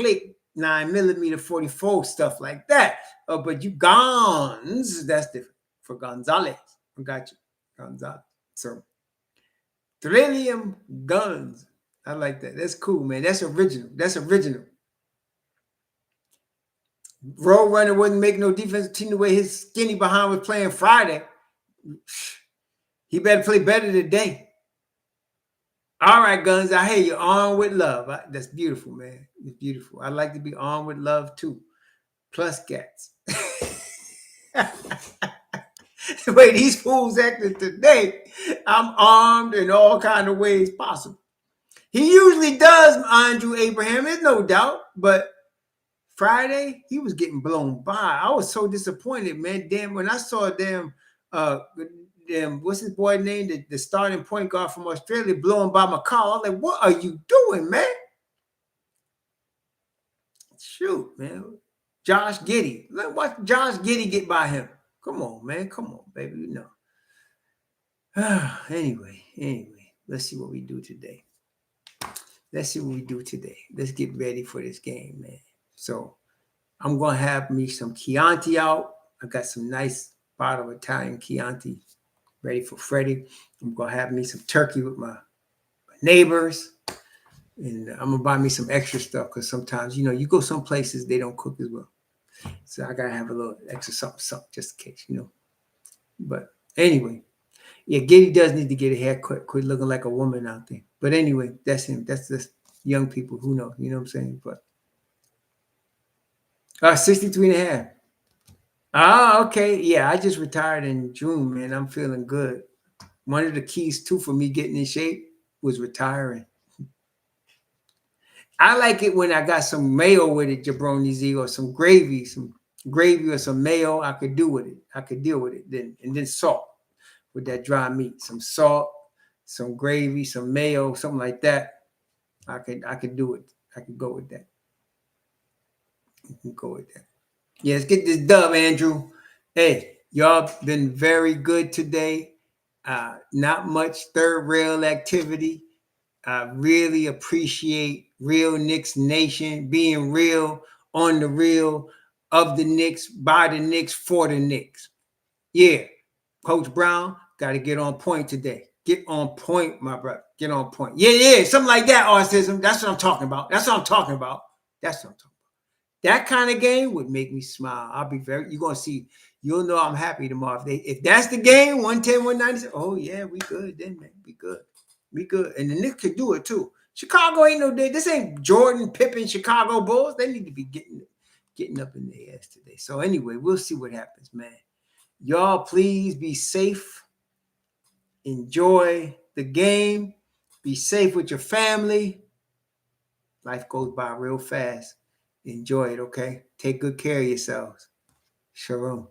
9mm 44, stuff like that. But you Guns, that's different. For Gonzalez. I got you. Gonzalez. So, Trillium Guns. I like that. That's cool, man. That's original. Road Runner wasn't making no defensive team the way his skinny behind was playing Friday. He better play better today. All right, Guns. I hear you. Armed with love. That's beautiful, man. It's beautiful. I like to be armed with love too. Plus cats. The way these fools acted today, I'm armed in all kind of ways possible. He usually does, Andrew Abraham. There's no doubt, but Friday, he was getting blown by. I was so disappointed, man. Damn, when I saw what's his boy name? The starting point guard from Australia blowing by McCall. I was like, what are you doing, man? Shoot, man. Josh Giddey. Let watch Josh Giddey get by him. Come on, man. Come on, baby. Anyway. Let's see what we do today. Let's get ready for this game, man. So I'm going to have me some Chianti out. I got some nice bottle of Italian Chianti ready for Freddie. I'm going to have me some turkey with my neighbors. And I'm going to buy me some extra stuff because sometimes, you go some places, they don't cook as well. So I got to have a little extra something just in case, But anyway, yeah, Giddy does need to get a haircut. Quit looking like a woman out there. But anyway, that's him. That's just young people who know. You know what I'm saying? But 63 and a half. Okay. Yeah, I just retired in June, man. I'm feeling good. One of the keys, too, for me getting in shape was retiring. I like it when I got some mayo with it, Jabroni Z, or some gravy or some mayo. I could do with it. I could deal with it. Then salt with that dry meat. Some salt, some gravy, some mayo, something like that. I could do it. I could go with that. Yeah, let's get this dub, Andrew. Hey, y'all been very good today. Not much third rail activity. I really appreciate Real Knicks Nation being real, on the real, of the Knicks, by the Knicks, for the Knicks. Yeah, Coach Brown got to get on point today. Get on point, my brother. Get on point. Yeah, something like that, autism. That's what I'm talking about. That kind of game would make me smile. I'll be you're going to see, you'll know I'm happy tomorrow. If that's the game, 110, 190, oh yeah, we good then, man. We good. And the Knicks could do it too. Chicago ain't no day. This ain't Jordan, Pippen, Chicago Bulls. They need to be getting up in their ass today. So anyway, we'll see what happens, man. Y'all, please be safe. Enjoy the game. Be safe with your family. Life goes by real fast. Enjoy it, okay? Take good care of yourselves. Shalom.